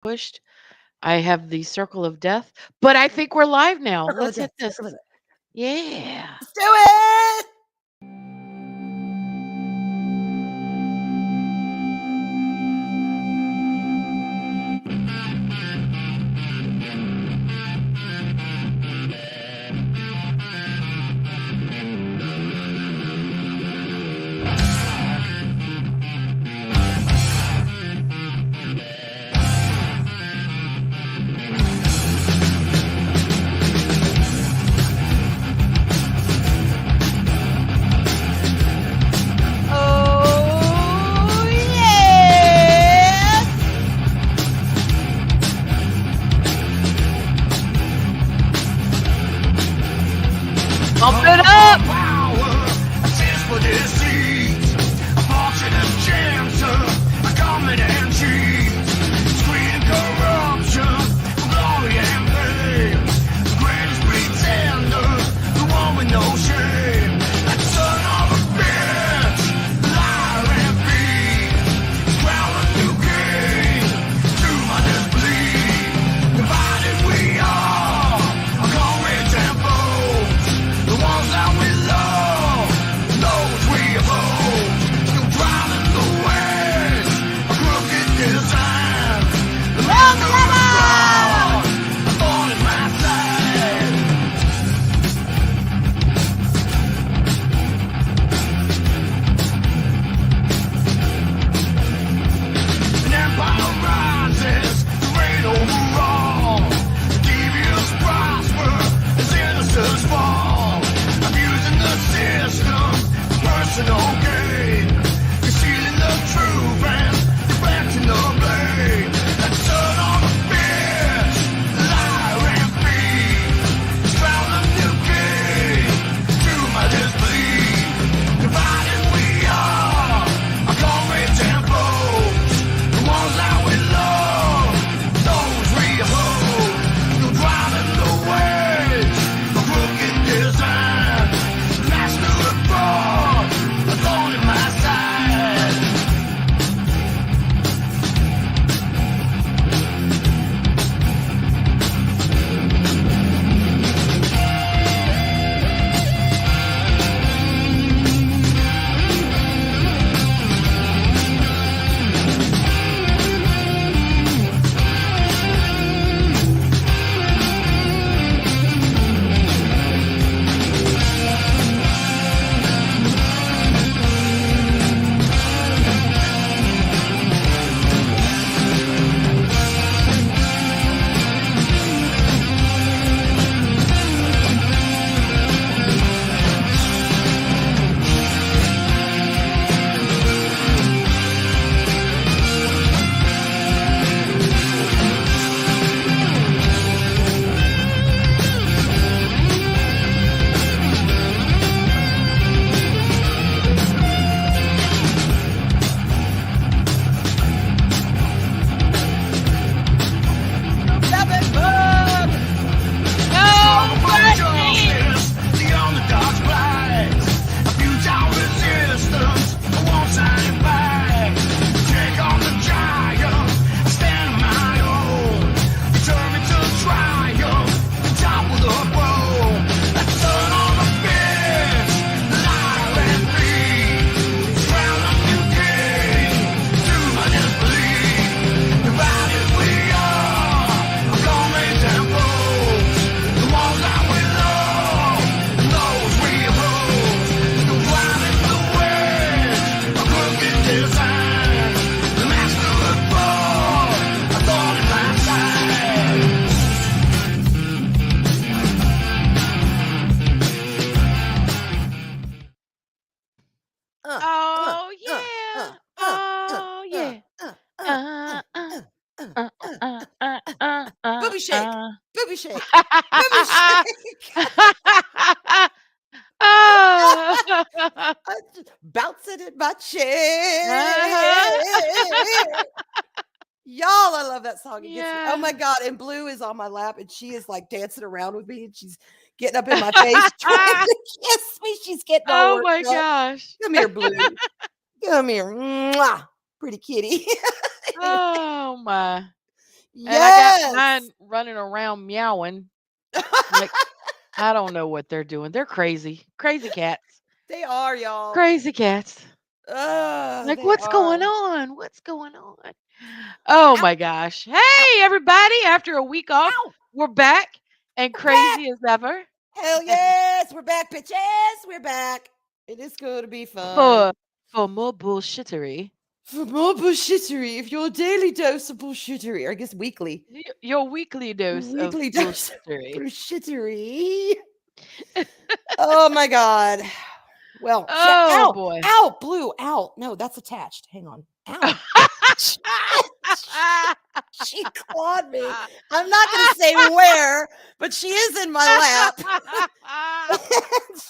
pushed. I have the circle of death, but I think we're live now. Circle of Let's hit death. this. Circle of death. Yeah. Let's do it. Oh, yeah. Pump it up. Power, a taste for deceit, a fortune and chance, a government and cheat, screen corruption, glory and fame, the greatest pretender, the one with no shame, that son of a bitch, liar and thief, crown a new king, to my disbelief, divided we are, a courage and bold. The ones that we love, those we oppose, still driving the ways, a crooked design. The master of the crown, a thorn in my side. An empire rises to reign over all. Devious prosper as innocents fall. Abusing the system, personal gain. Concealing the truth and deflecting the blame. That son of a bitch, liar and thief. Crown a new king, to my disbelief. Divided we are, our comrades and foes. The ones that we love, those we oppose. Still driving the ways, a crooked design. Master of fraud, a thorn in my side. Seven bug. No, Brittany. Justice, the underdog's plight. A futile resistance, a one-sided fight. Take on the giant, I stand on my own. Determined to triumph, topple the throne. That son of a bitch, liar and thief. Crown a new king, to my disbelief. Divided we are, our comrades and foes. The ones that we love, and those we oppose. Still driving the wedge, a crooked design. The master of fraud, a thorn in my side. Oh, yeah. Oh, yeah. Booby shake. Booby shake. Booby shake. Oh. I just bouncing in my chair. Y'all, I love that song. It gets me. Oh my Yeah. God. And Blue is on my lap and she is like dancing around with me and she's getting up in my face trying to kiss me. She's getting all Oh my worked up. gosh. Come here, Blue. Come here. Mwah. Pretty kitty. Oh my. and I got Yes. mine running around meowing like I don't know what they're doing. They're crazy. Crazy cats. They are, y'all. Crazy cats. Ugh, Like, they what's going are. on? What's going on? Oh Ow, my gosh. ow, Hey, everybody. After a week off, ow. we're back and We're back. crazy as ever Hell yes. We're back, bitches. We're back. It is going to be for fun. for more bullshittery. For more bullshittery, if your daily dose of bullshittery, or I guess weekly. Your weekly dose of Weekly dose of bullshittery. bullshittery. Oh my God. Well, shit. Oh Ow. boy. Ow. Blue. Ow. No, that's attached. Hang on. Ow. She clawed me. I'm not going to say where, but she is in my lap.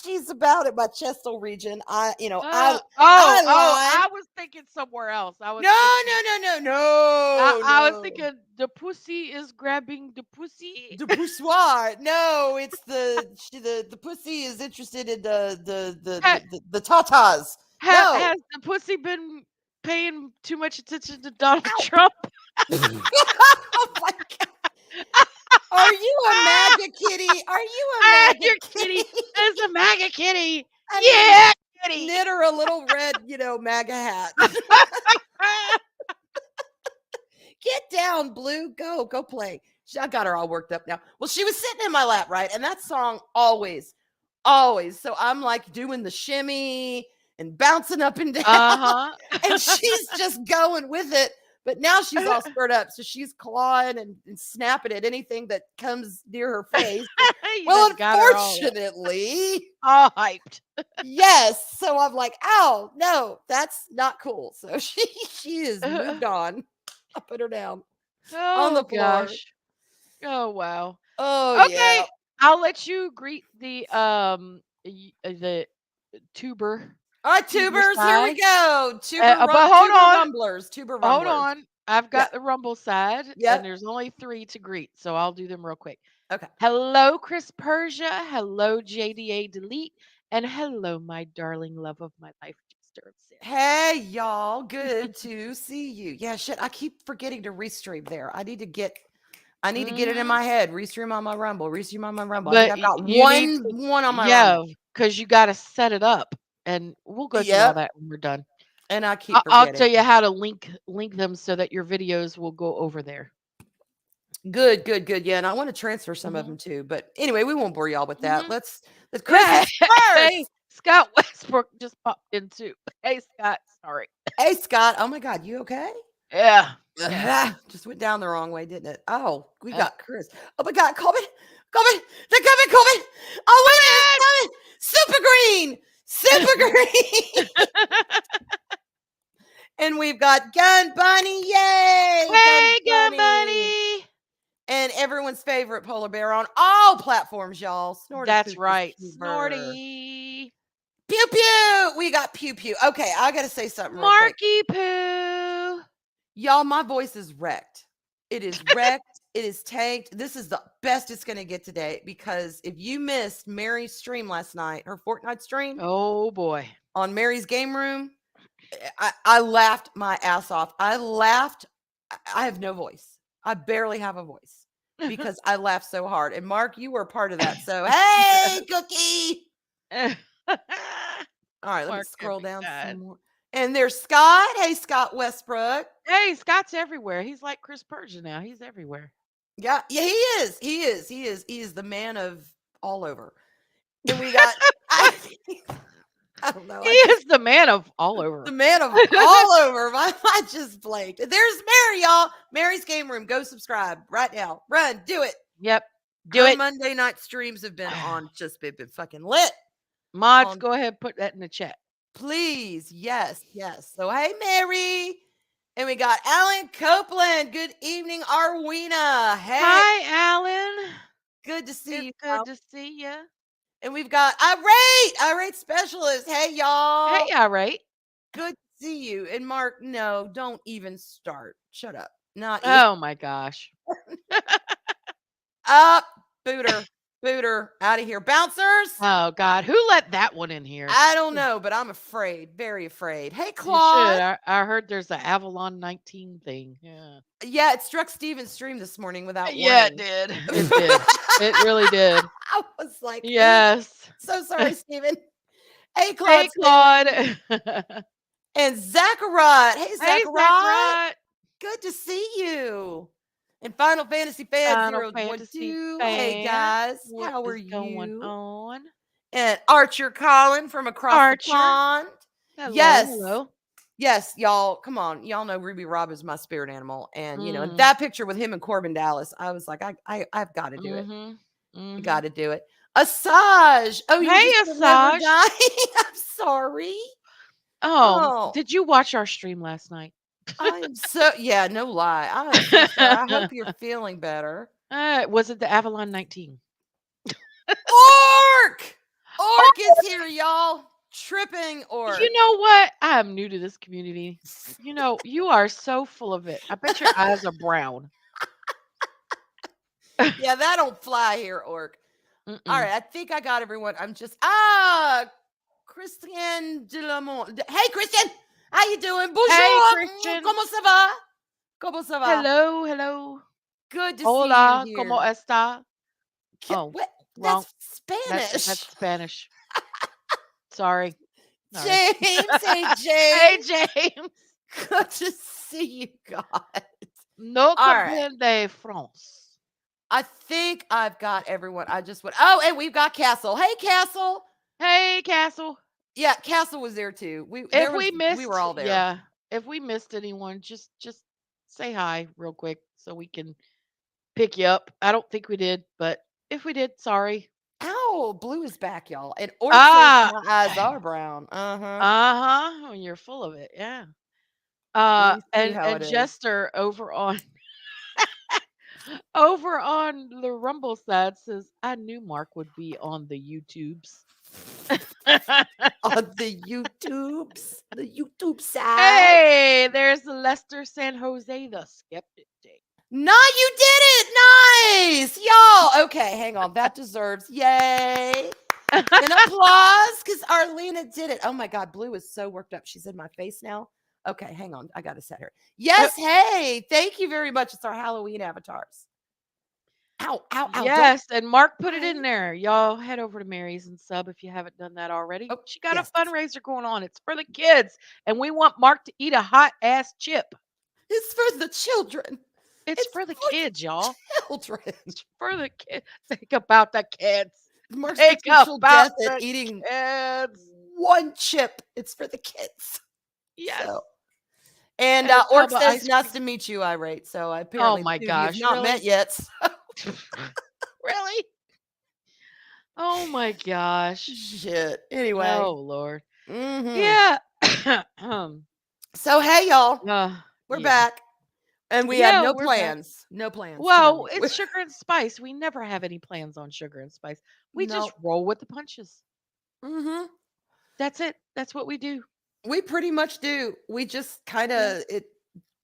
She's about at my chestal region. I lie. I was thinking somewhere else. I was No, thinking no, no, no, no, I was no. thinking the pussy is grabbing the pussy. The poussoir. No, it's the pussy is interested in the tatas. No. Has the pussy been paying too much attention to Donald Trump? Oh my God. Are you a MAGA kitty? Are you a Ah, MAGA your kitty? kitty. There's a MAGA kitty. I need Yeah, to kitty. knit her a little red, MAGA hat. Get down, Blue. Go play. I got her all worked up now. Well, she was sitting in my lap, right? And that song always. So I'm like doing the shimmy and bouncing up and down. Uh-huh. And she's just going with it. But now she's all spurred up. So she's clawing and snapping at anything that comes near her face. You Well, done got her unfortunately, all hyped. yes. So I'm like, ow, no, that's not cool. So she is moved on. I put her down on the Oh floor. gosh. Oh wow. Oh Okay, yeah. I'll let you greet the tuber All right, tuber tubers, here we side. go. But hold Tuber on. rumblers, tuber Hold rumblers. on. I've Yeah. got the rumble side and Yep. there's only 3 to greet, so I'll do them real quick. Okay. Hello, Chris Persia. Hello, JDA Delete. And hello, my darling love of my life, Jester of Sin. Hey, y'all. Good to see you. Yeah, shit. I keep forgetting to restream there. I need to get it in my head. Restream on my Rumble. Restream on my Rumble. I think But I've got you need to, one on my Rumble. because you got to set it up, and we'll go through all Yep. that when we're done. And I keep I'll forgetting. tell you how to link them so that your videos will go over there. Good. Yeah, and I want to transfer some of them too. But anyway, we won't bore y'all with that. Mhm. Let's Chris first. Hey, Scott Westbrook just popped in too. Hey, Scott. Sorry. Hey, Scott. Oh my God, you okay? Yeah. Just went down the wrong way, didn't it? Oh, we got Chris. Oh my God, Colby. They're coming, Colby. Oh, wait, it's coming. Super green. And we've got Gun Bunny. Yay. Hey, Gun Bunny. And everyone's favorite polar bear on all platforms, y'all. Snorty. That's Poo right. Poo Snorty. Pew pew. We got pew pew. Okay, I gotta say something real quick. Marky Poo. Y'all, my voice is wrecked. It is wrecked. It is tanked. This is the best it's gonna get today because if you missed Mary's stream last night, her Fortnite stream. Oh boy. On Mary's game room, I laughed my ass off. I laughed. I have no voice. I barely have a voice because I laughed so hard. And Mark, you were a part of that. So, hey, Cookie. All right, let me scroll down some more. And there's Scott. Hey, Scott Westbrook. Hey, Scott's everywhere. He's like Chris Persia now. He's everywhere. Yeah, he is. He is the man of all over. And we got I don't know. He is the man of all over. The man of all over. I just blanked. There's Mary, y'all. Mary's game room. Go subscribe right now. Run. Do it. Yep. Do it. Monday night streams have been on. Just been fucking lit. Mods, go ahead. Put that in the chat. Please. Yes. So, hey, Mary. And we got Alan Copeland. Good evening, Arwina. Hey. Hi, Alan. Good to see you. Good to see you. And we've got Irate Specialist. Hey, y'all. Hey, Irate. Good to see you. And Mark, no, don't even start. Shut up. Not Oh, my gosh. up, Booter. Boot her out of here. Bouncers! Oh God, who let that one in here? I don't know, but I'm afraid. Very afraid. Hey, You should. Claude. I heard there's a Avalon 19 thing. Yeah. Yeah, it struck Steven's stream this morning without Yeah, it warning. did. It did. It really did. I was like, "Oops, Yes. so sorry, Steven." Hey, Hey, Claude Claude. and Zachariah. Hey, Hey, Zachariah. Zachariah. Good to see you. And Final Fantasy Fan Final 012. Fantasy Hey, fan. guys. What How are is going you? on? And Archer Colin from across Archer. the pond. Hello, Yes. hello. Yes, y'all, come on. Y'all know Ruby Rob is my spirit animal. And, you know, Mm. that picture with him and Corbin Dallas, I was like, I've got to do it. I got to do it. Asajj. Oh, you Hey, just remember Asajj. dying? I'm sorry. Oh, did you watch our stream last night? I am so, yeah, no lie. I am so sorry. I hope you're feeling better. Was it the Avalon 19? Orc! Orc is here, y'all. Tripping Orc. You know what? I'm new to this community. You know, you are so full of it. I bet your eyes are brown. Yeah, that don't fly here, Orc. All right, I think I got everyone. I'm just Christian Delamont. Hey, Christian, how you doing? Bonjour. Hey, Christian. Comment ça va? Comment ça va? Hello, hello. Good to Hola, see you ¿cómo here. está? Oh, What? wrong. That's Spanish. That's Spanish. Sorry. James, hey James. Hey, James. Good to see you guys. No All right. comprende France. I think I've got everyone. I just went. Oh, and we've got Castle. Hey, Castle. Hey, Castle. Yeah, Castle was there too. We were all there. Yeah. If we missed anyone, just say hi real quick so we can pick you up. I don't think we did, but if we did, sorry. Ow, Blue is back, y'all. And Orc says my eyes are brown. Uh-huh. You're full of it, yeah. We see And how it is. Jester over on over on the Rumble side says, I knew Mark would be on the YouTubes. On the YouTube side. Hey, there's Lester San Jose, the skeptic. No, you did it. Nice. Y'all. Okay, hang on. That deserves yay. An applause because Arlena did it. Oh my God, Blue is so worked up. She's in my face now. Okay, hang on. I got to set her. Yes, hey. Thank you very much. It's our Halloween avatars. Ow, ow, ow. Yes, and Mark put it in there. Y'all head over to Mary's and sub if you haven't done that already. Oh, She got yes. a fundraiser going on. It's for the kids, and we want Mark to eat a hot ass chip. It's for the children. It's for the kids, y'all. Children. It's for the kids. Think about the kids. Mark's Think potential about death at the eating kids. one chip. It's for the kids. Yes. So. And And Orc Bubba says, ice nice to meet you, Irate. So apparently Oh my the two of you gosh, have not really? met yet. Really? Oh my gosh. Shit. Anyway. Oh Lord. Mhm. Yeah. So hey y'all. We're yeah. back. And we Yeah, have no we're back. plans. No plans. Well, tonight. it's sugar and spice. We never have any plans on sugar and spice. We just roll with the punches. Mm-hmm. That's it. That's what we do. We pretty much do. We just kind of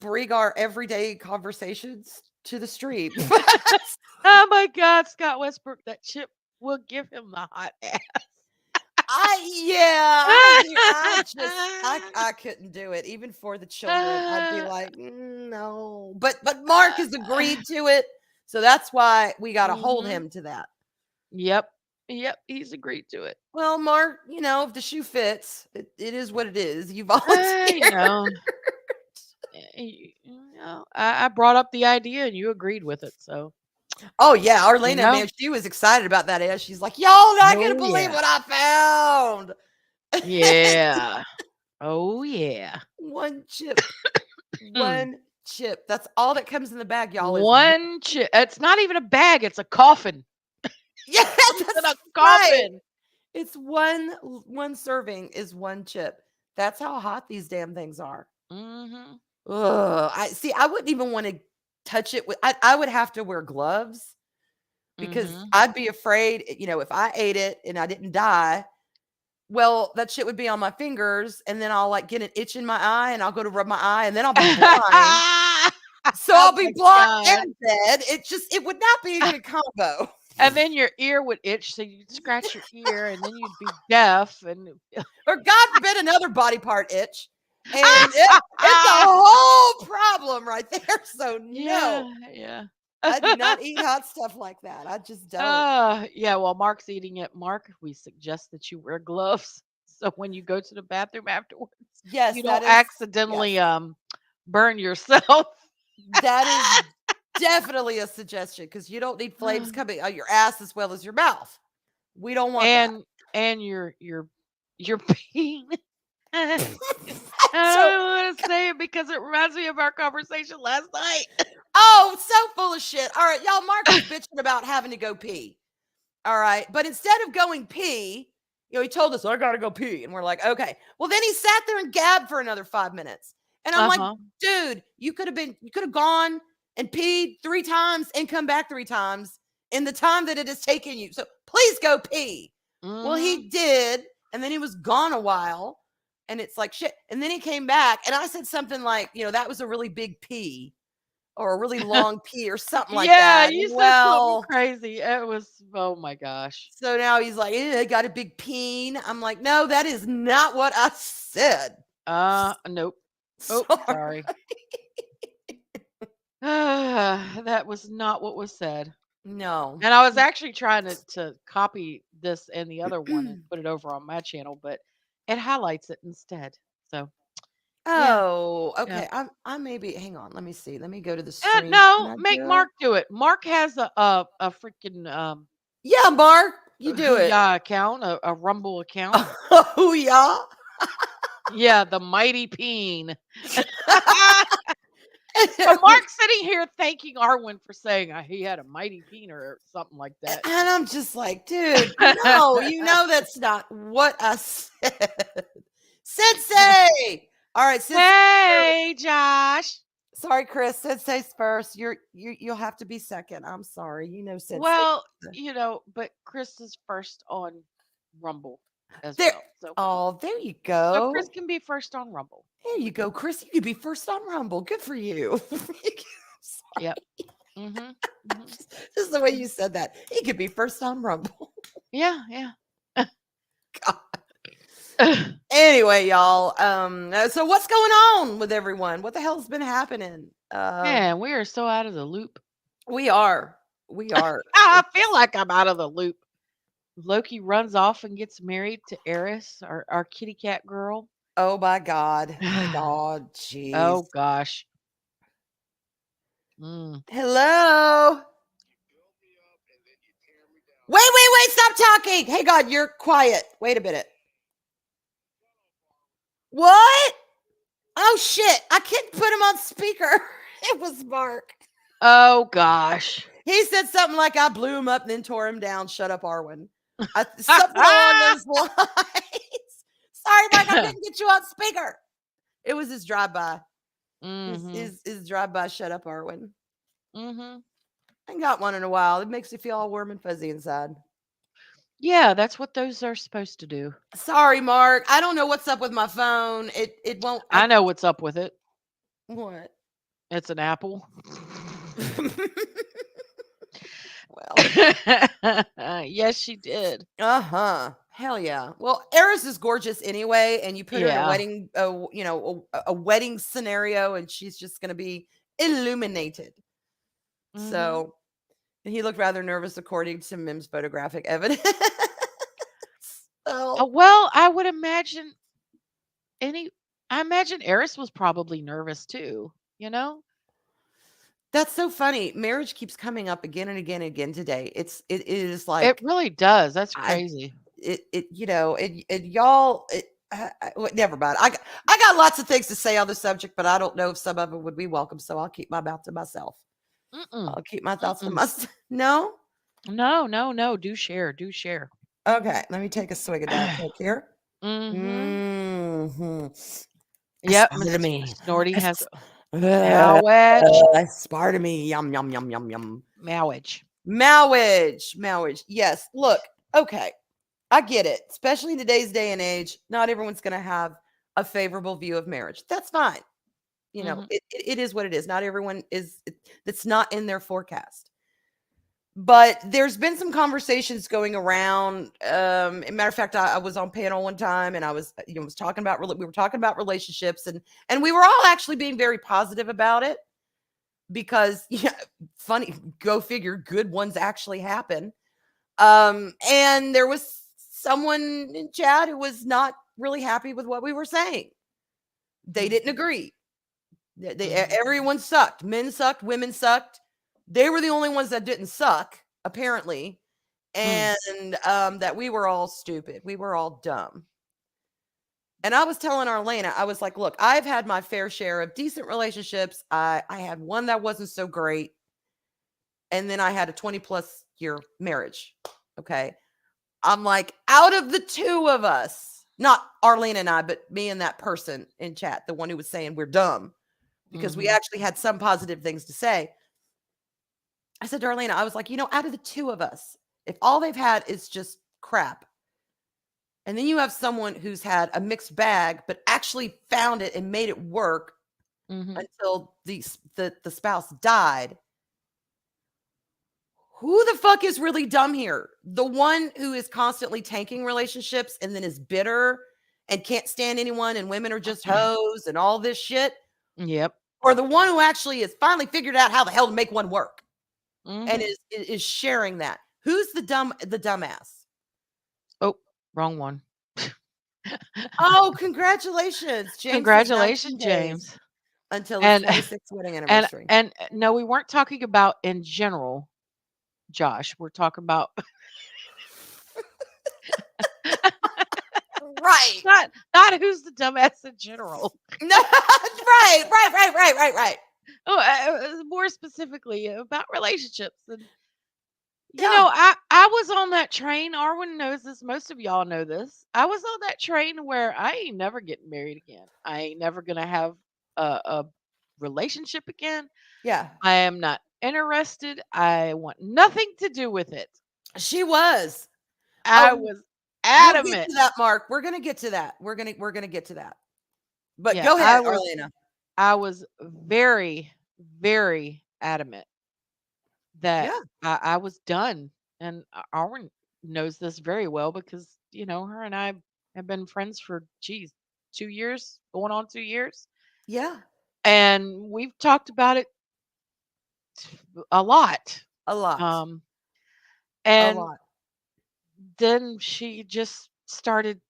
bring our everyday conversations to the stream. Oh my God, Scott Westbrook, that chip will give him the hot ass. I couldn't do it even for the children. I'd be like, no. But Mark has agreed to it, so that's why we got to hold him to that. Yep, he's agreed to it. Well, Mark, you know, if the shoe fits, it is what it is. You volunteered. I brought up the idea and you agreed with it, so. Oh yeah, Arlena, man, she was excited about that. As she's like, y'all not gonna believe what I found. Yeah. Oh yeah. One chip. One chip. That's all that comes in the bag, y'all. One chip. It's not even a bag. It's a coffin. Yeah, that's a coffin. Right. It's one serving is one chip. That's how hot these damn things are. Mm-hmm. Ugh. I wouldn't even want to touch it with. I would have to wear gloves because I'd be afraid, you know, if I ate it and I didn't die, well, that shit would be on my fingers, and then I'll like get an itch in my eye, and I'll go to rub my eye, and then I'll be blind. So I'll be blind and dead. It would not be a good combo. And then your ear would itch, so you'd scratch your ear, and then you'd be deaf, and Or God forbid another body part itch. And it's a whole problem right there. So no, yeah. I do not eat hot stuff like that. I just don't. Yeah, well, Mark's eating it. Mark, we suggest that you wear gloves so when you go to the bathroom afterwards, Yes, you that don't is yes. accidentally burn yourself. That is definitely a suggestion because you don't need flames coming out your ass as well as your mouth. We don't want that. And your pain. I So, don't want to say it because it reminds me of our conversation last night. oh, so full of shit. All right, y'all. Mark was bitching about having to go pee. All right, but instead of going pee, he told us, I gotta go pee. And we're like, okay. Well, then he sat there and gabbed for another 5 minutes. And I'm like, Uh-huh. dude, you could have gone and peed 3 times and come back 3 times in the time that it has taken you. So please go pee. Well, Mhm. he did. And then he was gone a while. And it's like shit. And then he came back. And I said something like, that was a really big pee or a really long pee or something like Yeah, that. you said something Well, crazy. It was, oh my gosh. so now he's like, I got a big peen. I'm like, no, that is not what I said. Nope. Oh, sorry. That was not what was said. No. And I was actually trying to copy this and the other one and put it over on my channel, but it highlights it instead. So yeah, Oh, yeah. okay. I maybe hang on. Let me see. Let me go to the stream. Can No, I make do it? Mark do it. Mark has a freaking Yeah, Mark, you do it. Hooyah account, a Rumble account. Oh yeah. Yeah, the mighty peen. So Mark's sitting here thanking Arwen for saying he had a mighty peen or something like that. And I'm just like, dude, no, that's not what I said. Sensei. All right, Sensei. Hey, Josh. Sorry, Chris. Sensei's first. You'll have to be second. I'm sorry. Sensei. Well, but Chris is first on Rumble as There. well. There you So go. Chris can be first on Rumble. There you go, Chris. You could be first on Rumble. Good for you. Yep. Mm-hmm. Just the way you said that. He could be first on Rumble. Yeah, yeah. God. Anyway, y'all. So what's going on with everyone? What the hell's been happening? Man, we are so out of the loop. We are. I feel like I'm out of the loop. Loki runs off and gets married to Eris, our kitty cat girl. Oh my God. My God. Jeez. Oh gosh. Hello. Wait. Stop talking. Hey, God, you're quiet. Wait a minute. What? Oh, shit. I couldn't put him on speaker. It was Mark. Oh gosh. He said something like, I blew him up and then tore him down. Shut up, Arwen. Something along those lines. Sorry, Mike, I couldn't get you on speaker. It was his drive-by. His drive-by, shut up, Arwen. Mm-hmm. I got one in a while. It makes you feel all warm and fuzzy inside. Yeah, that's what those are supposed to do. Sorry, Mark. I don't know what's up with my phone. It won't. I know what's up with it. What? It's an apple. Well, yes, she did. Hell yeah. Well, Eris is gorgeous anyway, and you put her in a wedding, a wedding scenario, and she's just going to be illuminated. Mm-hmm. So, and he looked rather nervous, according to Mim's photographic evidence. Well, I would imagine I imagine Eris was probably nervous too. That's so funny. Marriage keeps coming up again and again and again today. It is like it really does. That's crazy. Y'all. Never mind. I got lots of things to say on the subject, but I don't know if some of it would be welcome. So I'll keep my mouth to myself. I'll keep my thoughts to myself. No. Do share. Okay, let me take a swig of that Coke here. Yep, Snorty has Mowage. Pardon me. Yum, yum, yum, yum, yum. Mowage. Yes. Look, okay. I get it. Especially in today's day and age, not everyone's going to have a favorable view of marriage. That's fine. It is what it is. Not everyone is. It's not in their forecast. But there's been some conversations going around. As a matter of fact, I was on panel one time, and I was, was talking about we were talking about relationships, and we were all actually being very positive about it because, yeah, funny, go figure, good ones actually happen. And there was someone in chat who was not really happy with what we were saying. They didn't agree. Everyone sucked. Men sucked. Women sucked. They were the only ones that didn't suck, apparently, and that we were all stupid. We were all dumb. And I was telling Arlena, I was like, look, I've had my fair share of decent relationships. I had one that wasn't so great. And then I had a 20+ year marriage. Okay. I'm like, out of the two of us, not Arlene and I, but me and that person in chat, the one who was saying we're dumb, because we actually had some positive things to say. I said to Arlena, I was like, out of the two of us, if all they've had is just crap, and then you have someone who's had a mixed bag, but actually found it and made it work until the spouse died, who the fuck is really dumb here? The one who is constantly tanking relationships and then is bitter and can't stand anyone and women are just hoes and all this shit? Yep. Or the one who actually has finally figured out how the hell to make one work and is sharing that? Who's the dumbass? Oh, wrong one. Oh, congratulations, James. Congratulations, James. Until his 26th wedding anniversary. And no, we weren't talking about in general, Josh. We're talking about right. Not who's the dumbass in general. No, right. Oh, more specifically about relationships. And Yeah. I was on that train. Arwen knows this. Most of y'all know this. I was on that train where I ain't never getting married again. I ain't never gonna have a relationship again. Yeah. I am not interested. I want nothing to do with it. She was. I was We'll get adamant. to that, Mark. We're gonna get to that. We're gonna get to that. But Yeah, go ahead, Arlena. I was very, very adamant that I was done. And Arwen knows this very well because, her and I have been friends for, 2 years, going on 2 years. Yeah. And we've talked about it a lot. A lot. And a lot. then she just started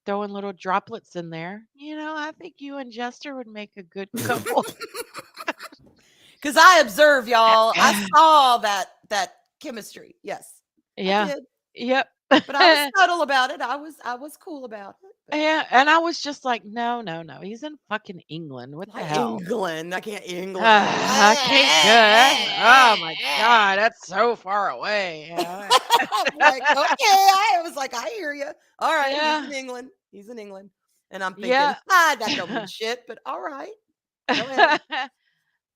throwing little droplets in there. I think you and Jester would make a good couple. Because I observe, y'all. I saw that chemistry. Yes. Yeah. I did. Yep. But I was subtle about it. I was cool about it. But Yeah, and I was just like, no. He's in fucking England. What the hell? England. I can't England. I can't do it. Oh my god, that's so far away. I'm like, okay. I was like, I hear you. All right. Yeah. He's in England. And I'm thinking, Yeah. that don't mean shit, but all right. Go ahead.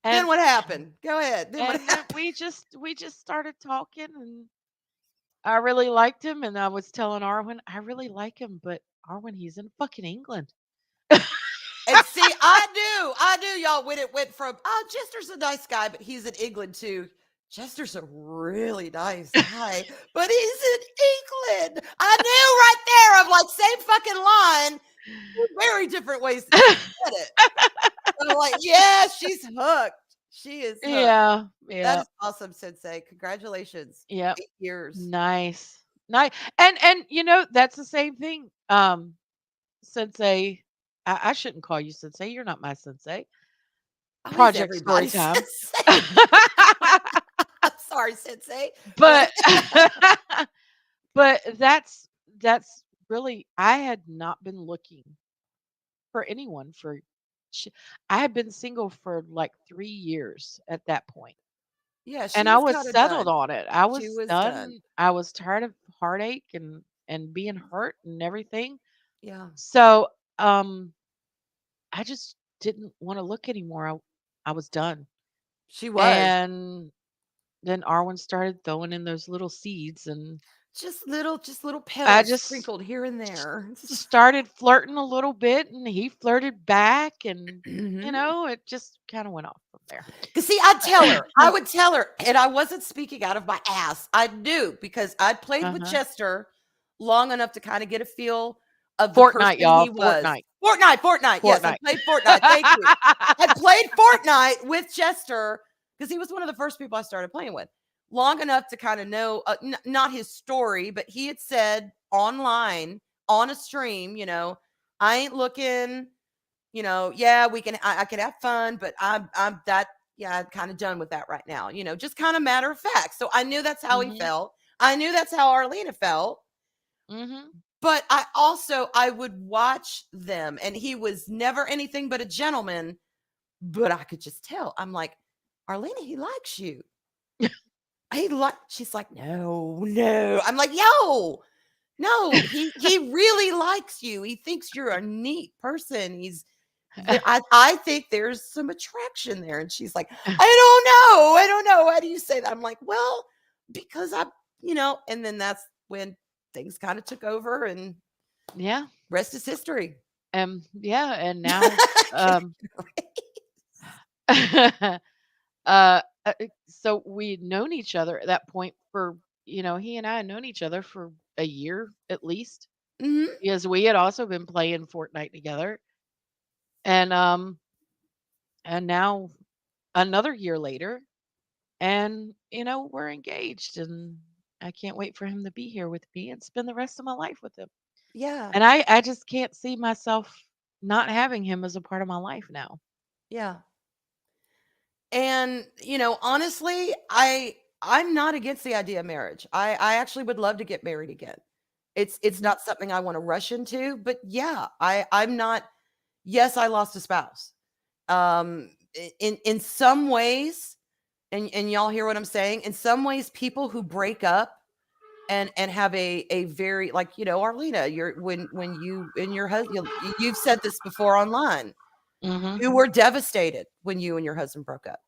Then what happened? Go ahead. Then what And happened? we just started talking, and I really liked him, and I was telling Arwen, I really like him, but Arwen, he's in fucking England. And see, I do, y'all, when it went from, Chester's a nice guy, but he's in England too. Chester's a really nice guy, but he's in England. I knew right there. I'm like, same fucking line, very different ways to get it. I'm like, yeah, she's hooked. She is hooked. Yeah. That is awesome, Sensei. Congratulations. Yeah. 8 years. Nice. And that's the same thing. Sensei, I shouldn't call you Sensei. You're not my Sensei. Oh, he's Project story everybody's time. Sensei. I'm sorry, Sensei. But but that's really, I had not been looking for anyone I had been single for like 3 years at that point. Yeah, she And I was was kinda settled done. on it. I was She was done. done. I was tired of heartache and being hurt and everything. Yeah. So, I just didn't want to look anymore. I was done. She was. And then Arwen started throwing in those little seeds, and just little I petals just sprinkled here and there. started flirting a little bit, and he flirted back, and, Mhm. it just kinda went off from there. 'Cause see, I'd tell her. I would tell her, and I wasn't speaking out of my ass. I knew because I'd played with Uh-huh. Chester long enough to kinda get a feel of the Fortnite, person y'all, he was. Fortnite, Fortnite, yes, I Fortnite. played Fortnite, thank you. I played Fortnite with Chester because he was one of the first people I started playing with. Long enough to kinda know, not his story, but he had said online on a stream, "I ain't looking, yeah, I can have fun, but I'm that, yeah, I'm kind of done with that right now, just kind of matter of fact." So I knew that's how he Mhm, felt. I knew that's how Arlena felt. mhm. But I would watch them, and he was never anything but a gentleman, but I could just tell. I'm like, "Arlena, he likes you." She's like, "No, no." I'm like, "Yo, no, he really likes you. He thinks you're a neat person. I think there's some attraction there." And she's like, I don't know. Why do you say that?" I'm like, "Well, because and then that's when things kind of took over, and Yeah, rest is history. yeah, and now, um so we'd known each other at that point for, he and I had known each other for a year at least, Mhm. because we had also been playing Fortnite together. And now another year later, and we're engaged, and I can't wait for him to be here with me and spend the rest of my life with him. Yeah. And I just can't see myself not having him as a part of my life now. Yeah. And, honestly, I'm not against the idea of marriage. I actually would love to get married again. It's Mhm. not something I want to rush into, but yeah, I'm not. Yes, I lost a spouse. In some ways, and y'all hear what I'm saying. In some ways, people who break up and have a very, like, Arlena, you're when you and your husband, you've said this before online. Mhm. You were devastated when you and your husband broke up.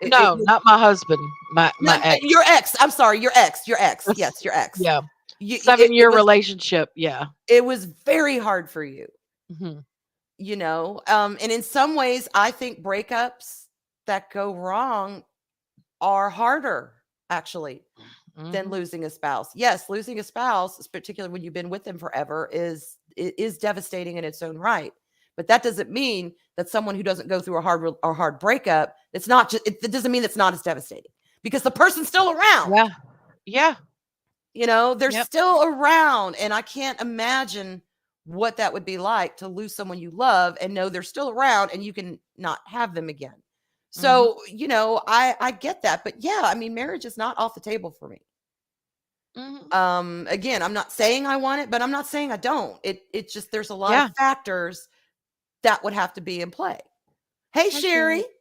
It No, was not my husband, no, my your ex. ex. I'm sorry, your ex. That's Yes, your ex. yeah. It 7-year was relationship, yeah. very hard for you, Mhm. and in some ways, I think breakups that go wrong are harder, actually, than Mhm. losing a spouse. Yes, losing a spouse, particularly when you've been with them forever, is devastating in its own right. But that doesn't mean that someone who doesn't go through a hard breakup, it's not just it doesn't mean it's not as devastating because the person's still around. Yeah. Yeah. They're Yep. still around, and I can't imagine what that would be like to lose someone you love and know they're still around and you can not have them again. Mhm. So, I get that, but yeah, I mean, marriage is not off the table for me. Mhm. Again, I'm not saying I want it, but I'm not saying I don't. It's just there's a lot of Yeah. factors that would have to be in play. Hey, I get Sherry, it.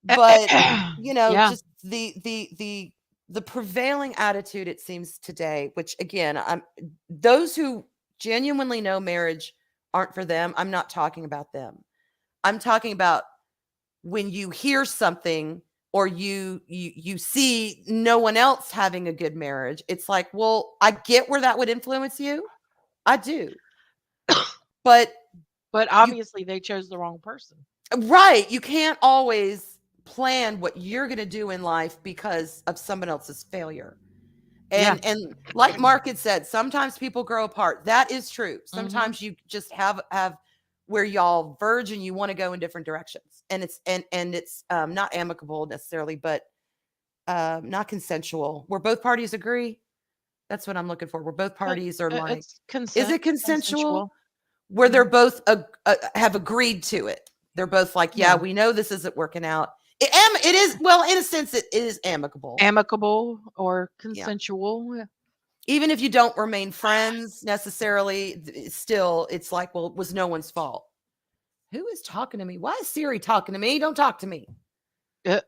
but Yeah. just the prevailing attitude, it seems today, which again, I'm those who genuinely know marriage aren't for them. I'm not talking about them. I'm talking about when you hear something or you see no one else having a good marriage. It's like, well, I get where that would influence you. I do. But But you obviously they chose the wrong person. right, you can't always plan what you're going to do in life because of someone else's failure. Yeah. And like Mark had said, sometimes people grow apart. That is true. Mhm. Sometimes you just have where y'all verge and you want to go in different directions. And it's not amicable necessarily, but not consensual. Where both parties agree. That's what I'm looking for. Where both Uh, parties are like, it's is it consensual? consensual. Where they're Mhm. both have agreed to it. They're both like, yeah, Yeah. we know this isn't working out. It is, well, in a sense, it is amicable. Amicable or Yeah. consensual. Yeah. Even if you don't remain friends necessarily, still, it's like, well, it was no one's fault. Who is talking to me? Why is Siri talking to me? Don't talk to me. Uh,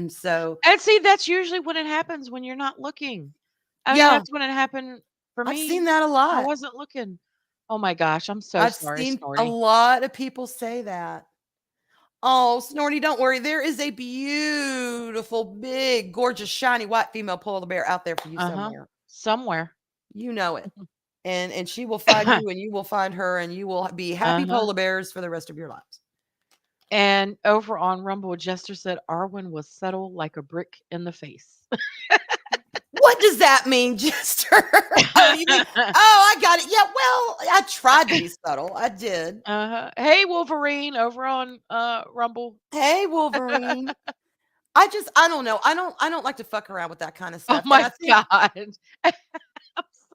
So, and see, that's usually when it happens when you're not looking. I mean, yeah, that's when it happened for I've me. seen that a I lot. wasn't looking. Oh my gosh, I'm so I've sorry, seen a Snorty. lot of people say that. Oh, Snorty, don't worry. There is a beautiful, big, gorgeous, shiny white female polar bear out there for you somewhere. Somewhere. You know it. And she will find you and you will find her and you will be happy polar bears for the rest of your lives. And over on Rumble, Jester said Arwen was subtle like a brick in the face. What does that mean, Jester? Oh, you mean, I got it. Yeah, well, I tried to be subtle. I did. Hey, Wolverine, over on Rumble. Hey, Wolverine. I don't know. I don't like to fuck around with that kind of Oh stuff. my God. I'm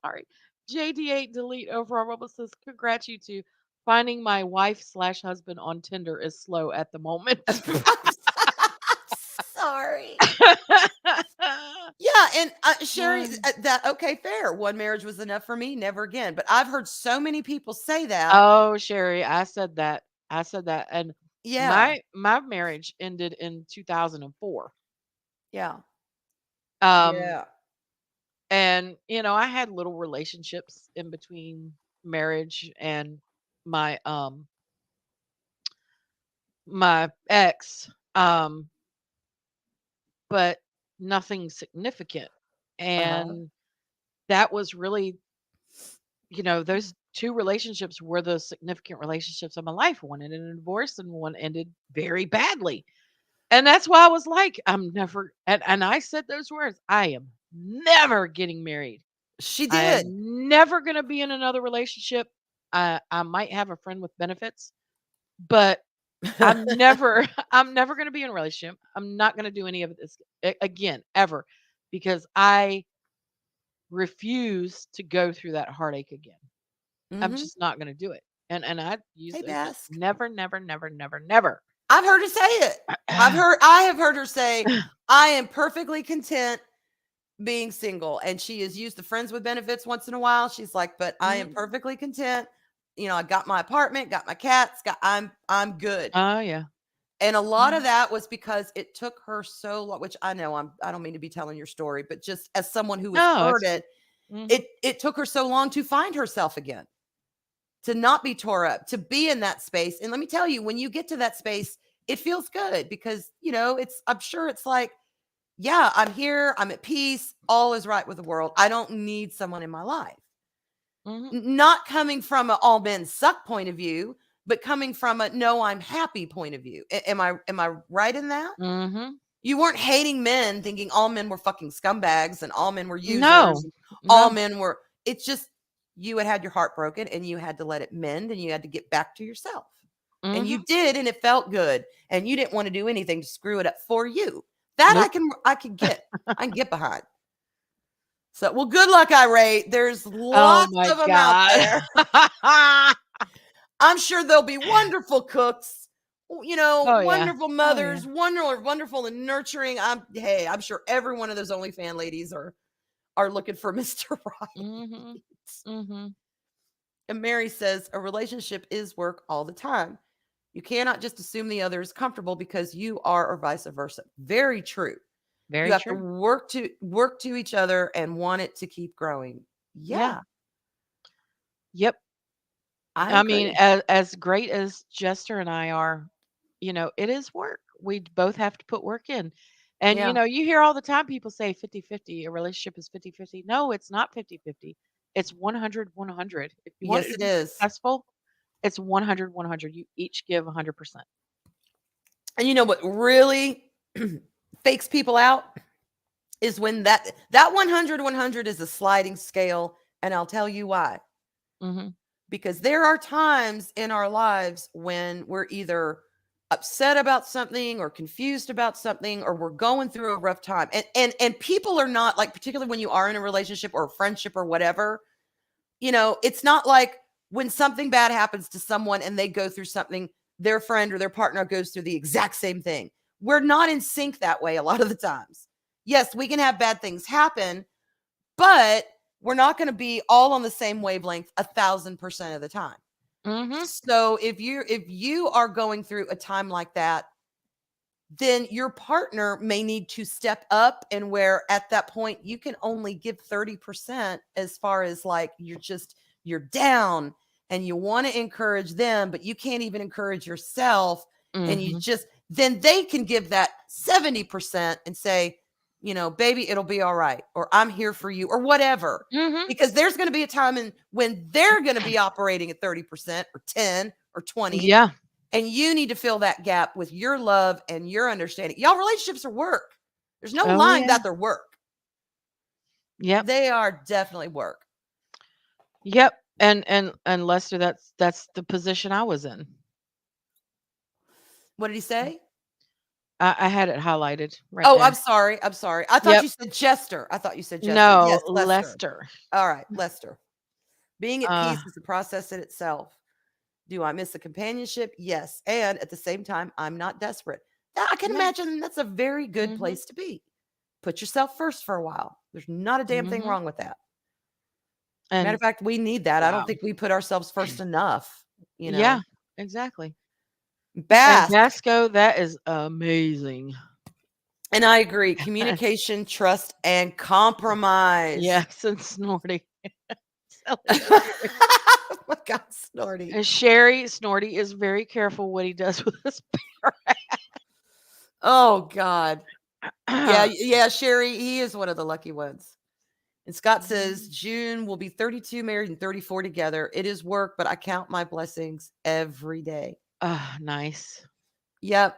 sorry. JD8 Delete over on Rumble says, congrats you two. Finding my wife/husband on Tinder is slow at the moment. Sorry. Yeah, and Sherry, okay, fair. One marriage was enough for me, never again. But I've heard so many people say that. Oh, Sherry, I said that. And yeah, my marriage ended in 2004. yeah, Um, yeah. and I had little relationships in between marriage and my my ex, but nothing significant. And that was really, those two relationships were the significant relationships of my life. One ended in a divorce and one ended very badly. And that's why I was like, I'm never, and I said those words, I am never getting married. She I did. am never going to be in another relationship. I might have a friend with benefits, but I'm never going to be in a relationship. I'm not going to do any of this again, ever, because I refuse to go through that heartache again. I'm just not going to do it. And I use Hey, it. Bask. Never, never, never, never, never. I've heard her say it. I have heard her say, I am perfectly content being single. And she has used the friends with benefits once in a while. She's like, but I am perfectly content. I got my apartment, got my cats, I'm good. Oh yeah. And a lot of that was because it took her so long, which I know I don't mean to be telling your story, but just as someone who has heard it, it took her so long to find herself again, to not be tore up, to be in that space. And let me tell you, when you get to that space, it feels good because, I'm sure it's like, yeah, I'm here. I'm at peace. All is right with the world. I don't need someone in my life. Not coming from an all men suck point of view, but coming from a no, I'm happy point of view. Am I right in that? You weren't hating men thinking all men were fucking scumbags and all men were users. No. All men were, it's just, you had your heart broken and you had to let it mend and you had to get back to yourself. And you did, and it felt good. And you didn't want to do anything to screw it up for you. That I can get behind. So, well, good luck, Irate. There's lots of them out there. I'm sure there'll be wonderful cooks, wonderful mothers, wonderful and nurturing. I'm sure every one of those OnlyFans ladies are looking for Mr. Right. And Mary says a relationship is work all the time. You cannot just assume the other is comfortable because you are, or vice versa. Very true. Very you have true. to work to each other and want it to keep growing. Yeah. Yep. I mean, as great as Jester and I are, it is work. We both have to put work in. And, you hear all the time people say 50-50, a relationship is 50-50. No, it's not 50-50. It's 100-100. If you want it to be successful, it's 100-100. You each give 100%. And you know what really fakes people out is when that 100-100 is a sliding scale. And I'll tell you why. Because there are times in our lives when we're either upset about something or confused about something, or we're going through a rough time. And people are not like, particularly when you are in a relationship or a friendship or whatever, it's not like when something bad happens to someone and they go through something, their friend or their partner goes through the exact same thing. We're not in sync that way a lot of the times. Yes, we can have bad things happen, but we're not going to be all on the same wavelength 1,000% of the time. So if you are going through a time like that, then your partner may need to step up, and where at that point you can only give 30% as far as like you're down and you want to encourage them, but you can't even encourage yourself. and you Mhm. just, then they can give that 70% and say, baby, it'll be all right, or I'm here for you, or whatever. Mhm. Because there's going to be a time when they're going to be operating at 30% or 10 or 20, Yeah. and you need to fill that gap with your love and your understanding. Y'all, relationships are work. There's no Oh, lying yeah. that they're work. Yep. They are definitely work. Yep. And Lester, that's the position I was in. What did he say? I had it highlighted right Oh, there. I'm sorry. I'm sorry. I thought Yep. you said Jester. I thought you said Jester. No, Yes, Lester. Lester. All right, Lester. Being at Uh, peace is a process in itself. Do I miss the companionship? Yes. And at the same time, I'm not desperate. I can yeah. imagine that's a very good Mhm. place to be. Put yourself first for a while. There's not a damn thing Mhm. wrong with that. Matter And of fact, we need that. I don't wow. think we put ourselves first enough. Yeah, exactly. And Bask. Basco, that is amazing. And I agree. Communication, trust, and compromise. Yes, and Snorty. Silly Snorty. Oh my God, Snorty. And Snorty is very careful what he does with his Oh God. Yeah, parrot. yeah, Sherry, he is one of the lucky ones. And Scott says, Mhm. June will be 32 married and 34 together. It is work, but I count my blessings every day. Nice. Yep.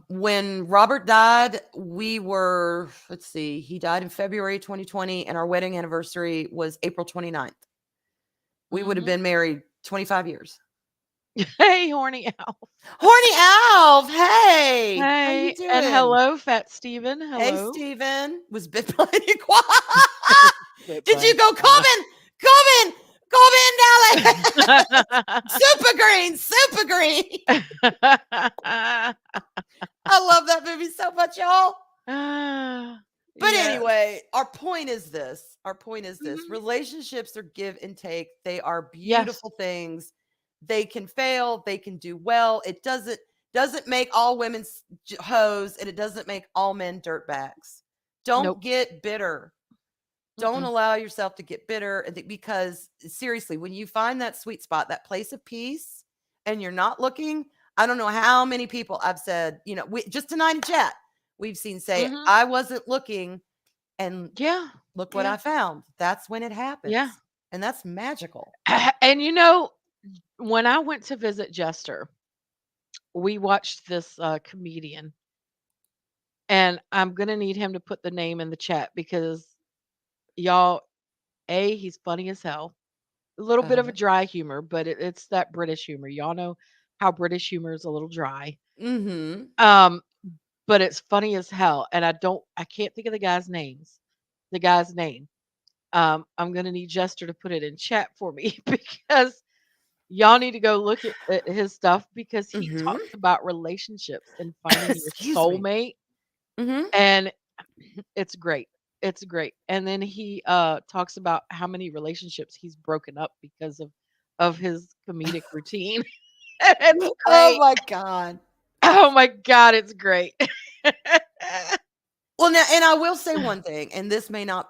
When Robert died, we were, let's see, he died in February 2020, and our wedding anniversary was April 29th. We would have Mhm. been married 25 years. Hey, horny owl. Horny Alf, hey, how you Hey, and doing? hello, Fat Steven. Hey, Hello. Steven. Was bit by an iguana. Bit Did by you an go Corbin? Corbin, Corbin, darling. iguana. Super green, super green. I love that movie so much, y'all. But Yeah. anyway, our point is this. Our point is this. Mhm. Relationships are give and take. They are Yes. beautiful things. They can fail, they can do well. It doesn't make all women hoes, and it doesn't make all men dirtbags. Don't Nope. get bitter. Don't Mm-mm. allow yourself to get bitter, because seriously, when you find that sweet spot, that place of peace, and you're not looking, I don't know how many people I've said, just tonight in chat, we've seen say, Mhm. I wasn't looking, and Yeah. look what Yeah. I found. That's when it Yeah. happens. And that's magical. And when I went to visit Jester, we watched this comedian, and I'm gonna need him to put the name in the chat because y'all, he's funny as hell. A little bit of a Uh-huh. dry humor, but it's that British humor. Y'all know how British humor is a little dry. Mm-hmm. Um, but it's funny as hell, and I can't think of the guy's name. I'm gonna need Jester to put it in chat for me because y'all need to go look at his stuff because he Mm-hmm. talks about relationships and finding your Excuse me. soulmate, Mm-hmm. and it's great. It's great. And then he talks about how many relationships he's broken up because of his comedic routine. It's Oh great. my God. Oh my god, it's great. Well, now, and I will say one thing, and this may not,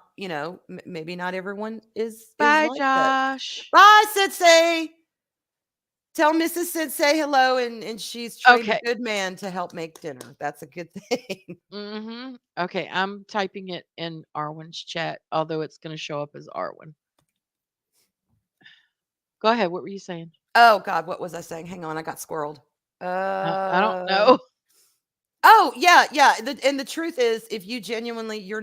maybe not everyone is Bye, like this. Josh. Bye, Sensei. Tell Mrs. Sensei hello, and she's trained a Okay. good man to help make dinner. That's a good thing. Okay, I'm typing it in Arwen's chat, although it's going to show up as Arwen. Go ahead. What were you saying? Oh God, what was I saying? Hang on, I got squirreled. I don't know. Oh yeah, yeah. And the truth is, if you genuinely, you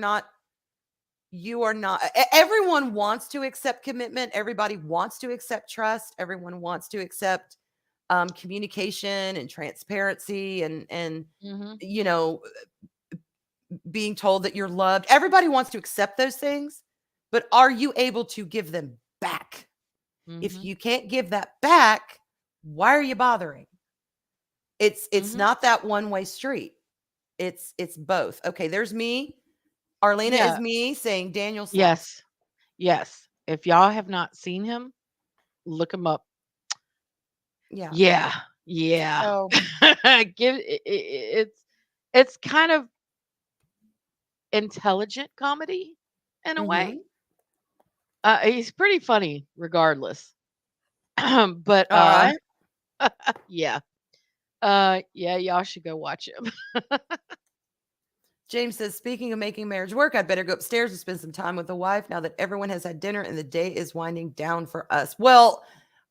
are not. Everyone wants to accept commitment. Everybody wants to accept trust. Everyone wants to accept communication and transparency, and Mhm. you know being told that you're loved. Everybody wants to accept those things, but are you able to give them back? If Mhm. you can't give that back, why are you bothering? It's Mhm. not that one-way street. It's both. Okay, there's me. Arlena is Yeah. me saying Daniel sucks. Yes. Yes. If y'all have not seen him, look him up. Yeah. Yeah. Yeah. So, It's kind of intelligent comedy in a way. mhm. He's pretty funny regardless. But All right. yeah. Yeah, y'all should go watch him. James says, speaking of making marriage work, I'd better go upstairs and spend some time with the wife now that everyone has had dinner and the day is winding down for us. Well,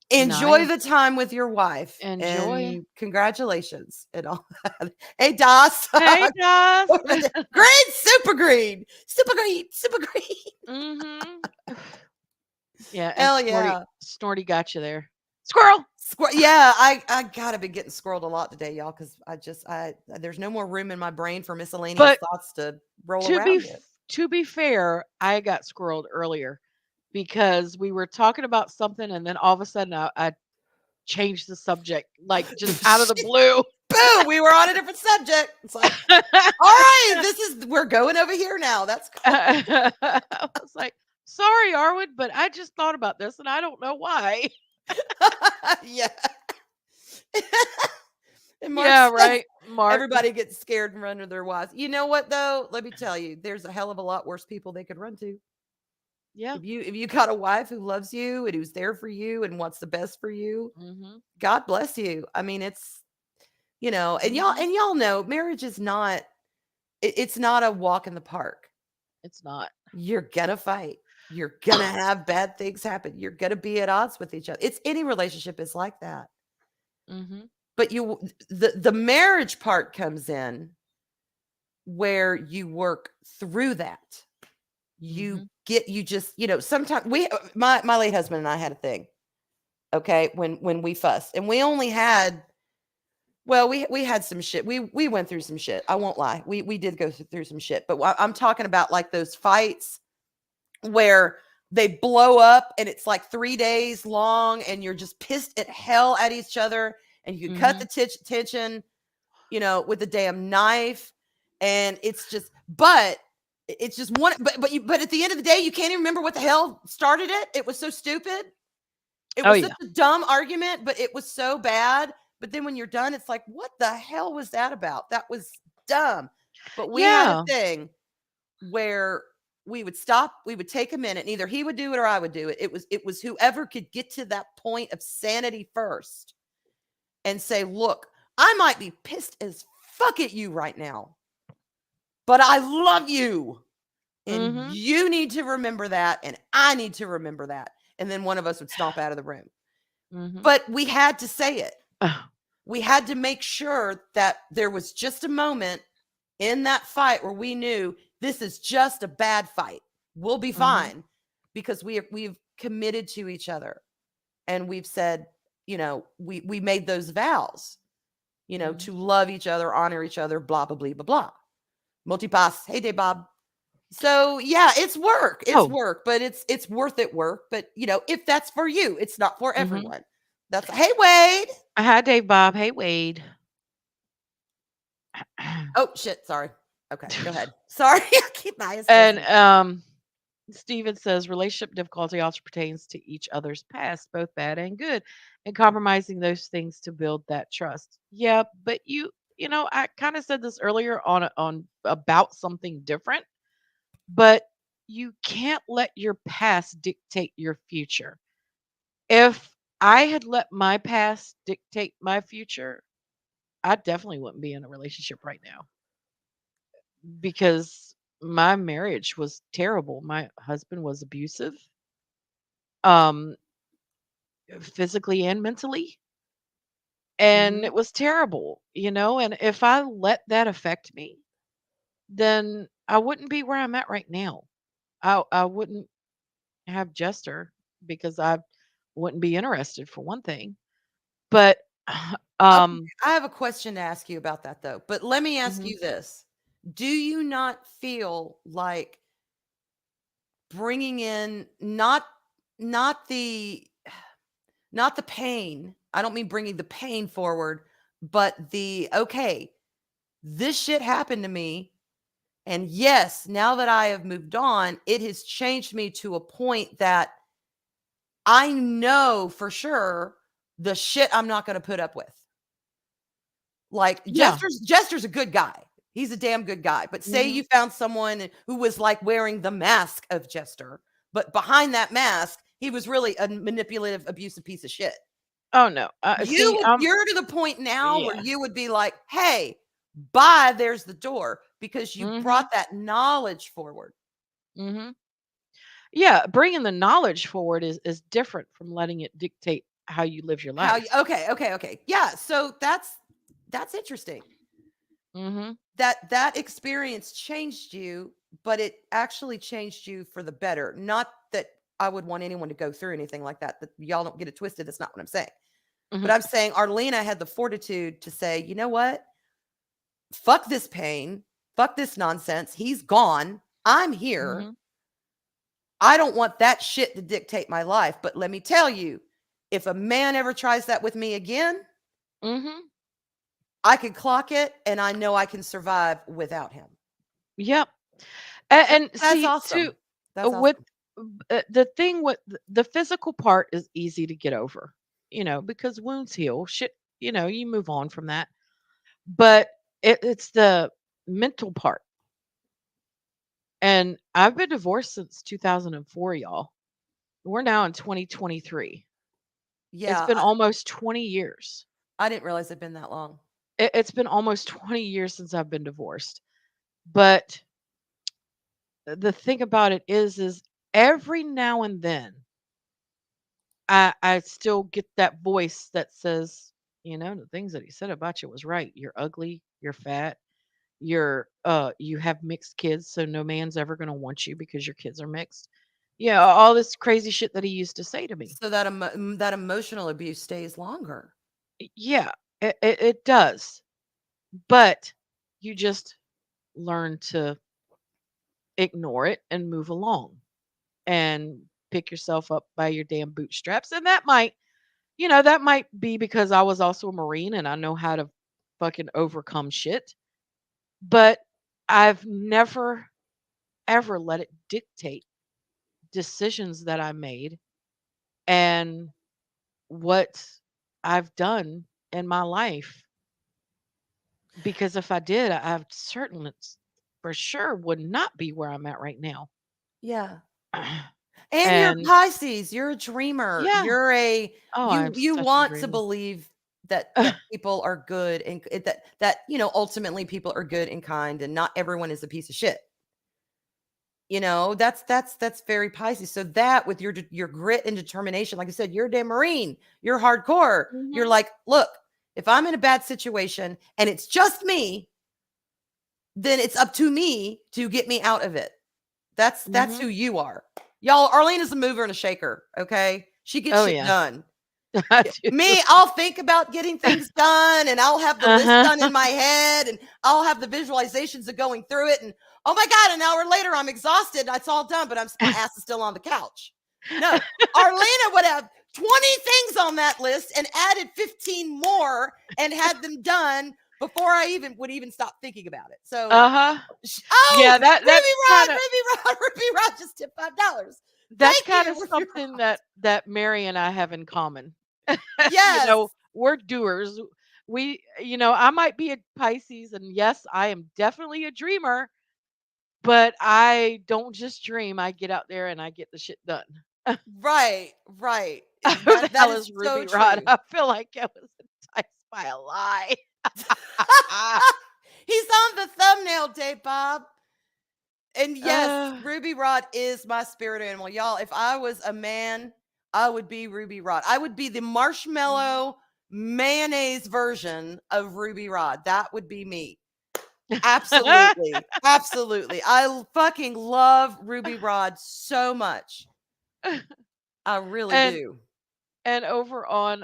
enjoy the Nice. time with your wife Enjoy. and congratulations and all that. Hey, Das. Hey, Joss. Green, super green, super green, super green. Mm-hmm. Yeah, and Hell Snorty, yeah. Snorty got you there. Squirrel. Yeah, I gotta be getting squirreled a lot today, y'all, because I there's no more room in my brain for miscellaneous But thoughts to roll to be around in. f- to be fair, I got squirreled earlier because we were talking about something, and then all of a sudden I changed the subject, like just out of the blue. Boom, we were on a different subject. It's like, all right, we're going over here now. That's cool. I was like, sorry, Arwen, but I just thought about this and I don't know why. Yeah. And Mark Yeah, says, right. Mark. everybody gets scared and run to their wives. You know what though? Let me tell you, there's a hell of a lot worse people they could run to. Yeah. If you got a wife who loves you and who's there for you and wants the best for you, Mm-hmm. God bless you. I mean, it's and Mm-hmm. y'all know marriage is not it's not a walk in the park. It's not. You're gonna fight. You're gonna have bad things happen. You're gonna be at odds with each other. It's any relationship is like that. Mm-hmm. But the marriage part comes in where you work through that. Mm-hmm. You just, sometimes my late husband and I had a thing. Okay, when we fussed. And we only had we had some shit. We went through some shit. I won't lie. We did go through some shit. But I'm talking about like those fights where they blow up and it's like 3 days long and you're just pissed at hell at each other and you can cut the tension, with the damn knife. And it's just, but it's just one, but at the end of the day, you can't even remember what the hell started it. It was so stupid. It was such a dumb argument, but it was so bad. But then when you're done, it's like, what the hell was that about? That was dumb. But we had a thing where we would stop, we would take a minute, and either he would do it or I would do it. It was whoever could get to that point of sanity first and say, look, I might be pissed as fuck at you right now, but I love you. And you need to remember that. And I need to remember that. And then one of us would stomp out of the room. But we had to say it. We had to make sure that there was just a moment in that fight where we knew this is just a bad fight. We'll be fine because we've committed to each other. And we've said, we made those vows, to love each other, honor each other, blah, blah, blah, blah, blah. Multipass. Hey, day, Bob. So yeah, it's work. It's work, but it's worth it work. But if that's for you, it's not for everyone. That's hey Wade. Hi, Dave Bob. Hey, Wade. Oh shit, sorry. Okay, go ahead. Sorry, I keep my eyes. And Steven says relationship difficulty also pertains to each other's past, both bad and good, and compromising those things to build that trust. Yeah, but I kind of said this earlier on about something different, but you can't let your past dictate your future. If I had let my past dictate my future, I definitely wouldn't be in a relationship right now because my marriage was terrible. My husband was abusive, um, physically and mentally, and it was terrible, and if I let that affect me, then I wouldn't be where I'm at right now. I wouldn't have Jester because I wouldn't be interested for one thing. But I have a question to ask you about that though. But let me ask mhm. you this. Do you not feel like bringing in not the pain. I don't mean bringing the pain forward, but okay, this shit happened to me. And yes, now that I have moved on, it has changed me to a point that I know for sure the shit I'm not going to put up with. Like Jester's a good guy. He's a damn good guy. But say you found someone who was like wearing the mask of Jester, but behind that mask, he was really a manipulative, abusive piece of shit. Oh, no. See, You're to the point now where yeah. you would be like, "Hey, bye, there's the door," because you Mhm, brought that knowledge forward. mhm. Yeah, bringing the knowledge forward is different from letting it dictate how you live your How you life. okay. Yeah, so that's interesting. Mhm, That experience changed you, but it actually changed you for the better. Not that I would want anyone to go through anything like that. That y'all don't get it twisted. That's not what I'm saying. But mhm, I'm saying Arlena had the fortitude to say, you know what? Fuck this pain. Fuck this nonsense. He's gone. I'm here. mhm, I don't want that shit to dictate my life. But let me tell you, if a man ever tries that with me again, mhm. I can clock it and I know I can survive without him. Yep. And That's see, too, awesome. That's with awesome. the thing with the physical part is easy to get over, because wounds heal. Shit, you move on from that. But it's the mental part. And I've been divorced since 2004, y'all. We're now in 2023. It's Yeah, been almost 20 years. I didn't realize it'd been that long. It's been almost 20 years since I've been divorced. But the thing about it is every now and then I still get that voice that says, the things that he said about you was right. You're ugly, you're fat, you have mixed kids, so no man's ever gonna want you because your kids are mixed. Yeah, all this crazy shit that he used to say to me. So that emotional abuse stays longer. Yeah, it does. But you just learn to ignore it and move along and pick yourself up by your damn bootstraps. And that might be because I was also a Marine and I know how to fucking overcome shit. But I've never ever let it dictate decisions that I made and what I've done in my life. Because if I did, I certainly for sure would not be where I'm at right now. Yeah. And you're And Pisces, you're a dreamer. yeah, You're a oh, I'm you such a want to dreamer. believe that people are good and that ultimately people are good and kind and not everyone is a piece of shit. That's very Pisces. So that with your grit and determination, like I said, you're a damn Marine. You're hardcore. You're Mhm, like, look, if I'm in a bad situation and it's just me, then it's up to me to get me out of it. That's who mhm. you are. Y'all, Arlena's a mover and a shaker, okay? She gets Oh, shit yeah. done. I Yeah, do. me, I'll think about getting things done and I'll have the list Uh-huh. done in my head and I'll have the visualizations of going through it and oh my god, an hour later I'm exhausted. It's all done, but my ass is still on the couch. No, Arlena would have 20 things on that list and added 15 more and had them done before I would even stop thinking about it. So, Uh-huh. oh, Yeah, that's kinda Ruby Rod, Ruby Rod just tipped $5. that's Thank kinda you, Ruby something Rod. that Mary and I have in common. Yes. We're doers. I might be a Pisces, and yes, I am definitely a dreamer, but I don't just dream. I get out there and I get the shit done. Right, right. Who the That hell is is so Ruby Rod? true. I feel like I was enticed by a lie. He's on the thumbnail, Dave Bob. And yes, uh, Ruby Rod is my spirit animal. Y'all, if I was a man, I would be Ruby Rod. I would be the mhm. marshmallow mayonnaise version of Ruby Rod. That would be me. Absolutely. Absolutely. Fucking love Ruby Rod so much. I really and do. and over on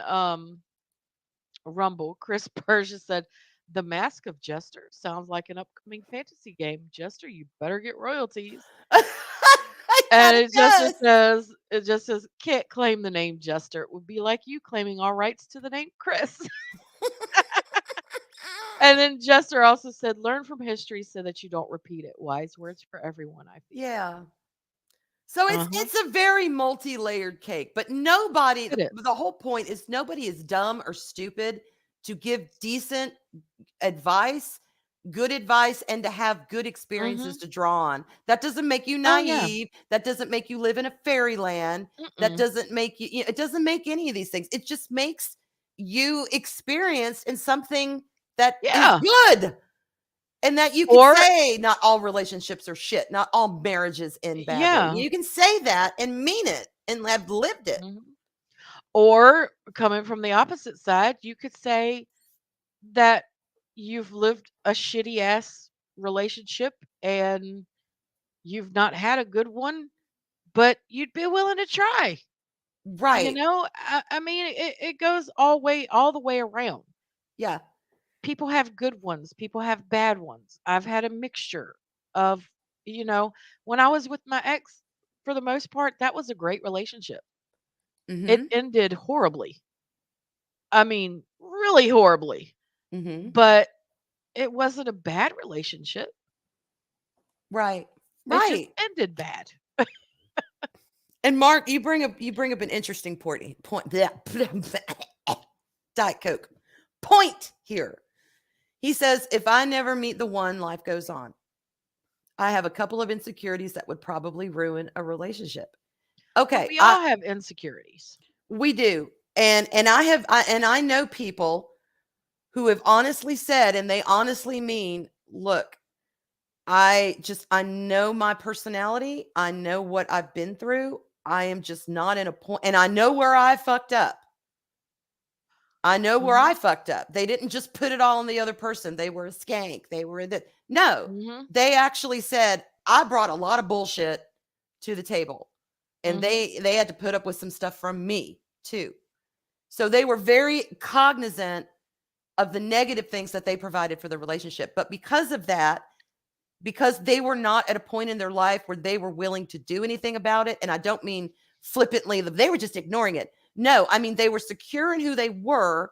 Rumble, Chris Persia said, "The Mask of Jester sounds like an upcoming fantasy game. Jester, you better get royalties." Yeah, And it does. it just says, "Can't claim the name Jester. It would be like you claiming all rights to the name Chris." And then Jester also said, "Learn from history so that you don't repeat it. Wise words for everyone, I feel." Yeah. So it's Uh-huh. it's a very multi-layered cake, but nobody It the is. whole point is nobody is dumb or stupid to give decent advice good advice and to have good experiences Mhm. to draw on. That doesn't make you Oh, yeah. naive. That doesn't make you live in a fairyland. That Mm-mm. doesn't make you, it doesn't make any of these things. It just makes you experienced in something that is Yeah. good. And that you can Or say not all relationships are shit. Not all marriages end badly. yeah. You can say that and mean it and have lived it. Mhm. Or coming from the opposite side, you could say that you've lived a shitty ass relationship and you've not had a good one, but you'd be willing to try. Right. I mean, it goes all the way around. Yeah. People have good ones, people have bad ones. I've had a mixture of, you know, when I was with my ex, for the most part, that was a great relationship. It Mm-hmm. ended horribly. I mean, really horribly, Mm-hmm. but it wasn't a bad relationship. Right. It just Right. ended bad. And Mark, you bring up an interesting point. Diet Coke. Point here. He says, if I never meet the one, life goes on. I have a couple of insecurities that would probably ruin a relationship. Well, Okay, we all have insecurities. we do. And I know people who have honestly said, and they honestly mean, look, I know my personality. I know what I've been through. I am just not in a point, and I know where I fucked up. I know where I Mhm. fucked up. They didn't just put it all on the other person. They were a skank. They were no, Mhm. they actually said, I brought a lot of bullshit to the table. And Mhm. they had to put up with some stuff from me too. So they were very cognizant of the negative things that they provided for the relationship. But because of that, because they were not at a point in their life where they were willing to do anything about it, and I don't mean flippantly, they were just ignoring it. No, I mean they were secure in who they were,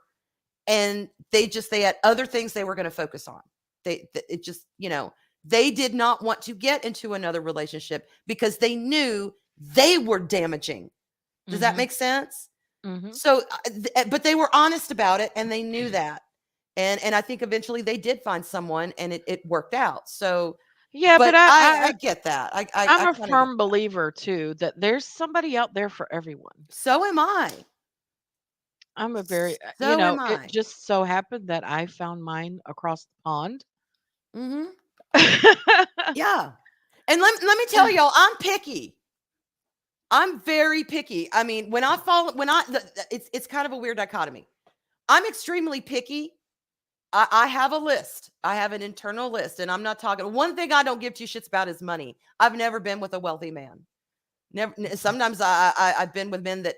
and they had other things they were going to focus on. It just, they did not want to get into another relationship because they knew they were damaging. Does that Mhm. make sense? Mhm. So, but they were honest about it, and they knew that. And I think eventually they did find someone, and it worked out. So, Yeah, but but I get that. I'm I a kind of get firm that. believer too that there's somebody out there for everyone. So am I. I'm a very, So am it I. just so happened that I found mine across the pond. Hmm. Yeah. And let me tell y'all, I'm picky. I'm very picky. I mean, when I fall, when I, it's kind of a weird dichotomy. I'm extremely picky. I have a list. I have an internal list, and I'm not talking. One thing I don't give two shits about is money. I've never been with a wealthy man. Never. Sometimes I've been with men that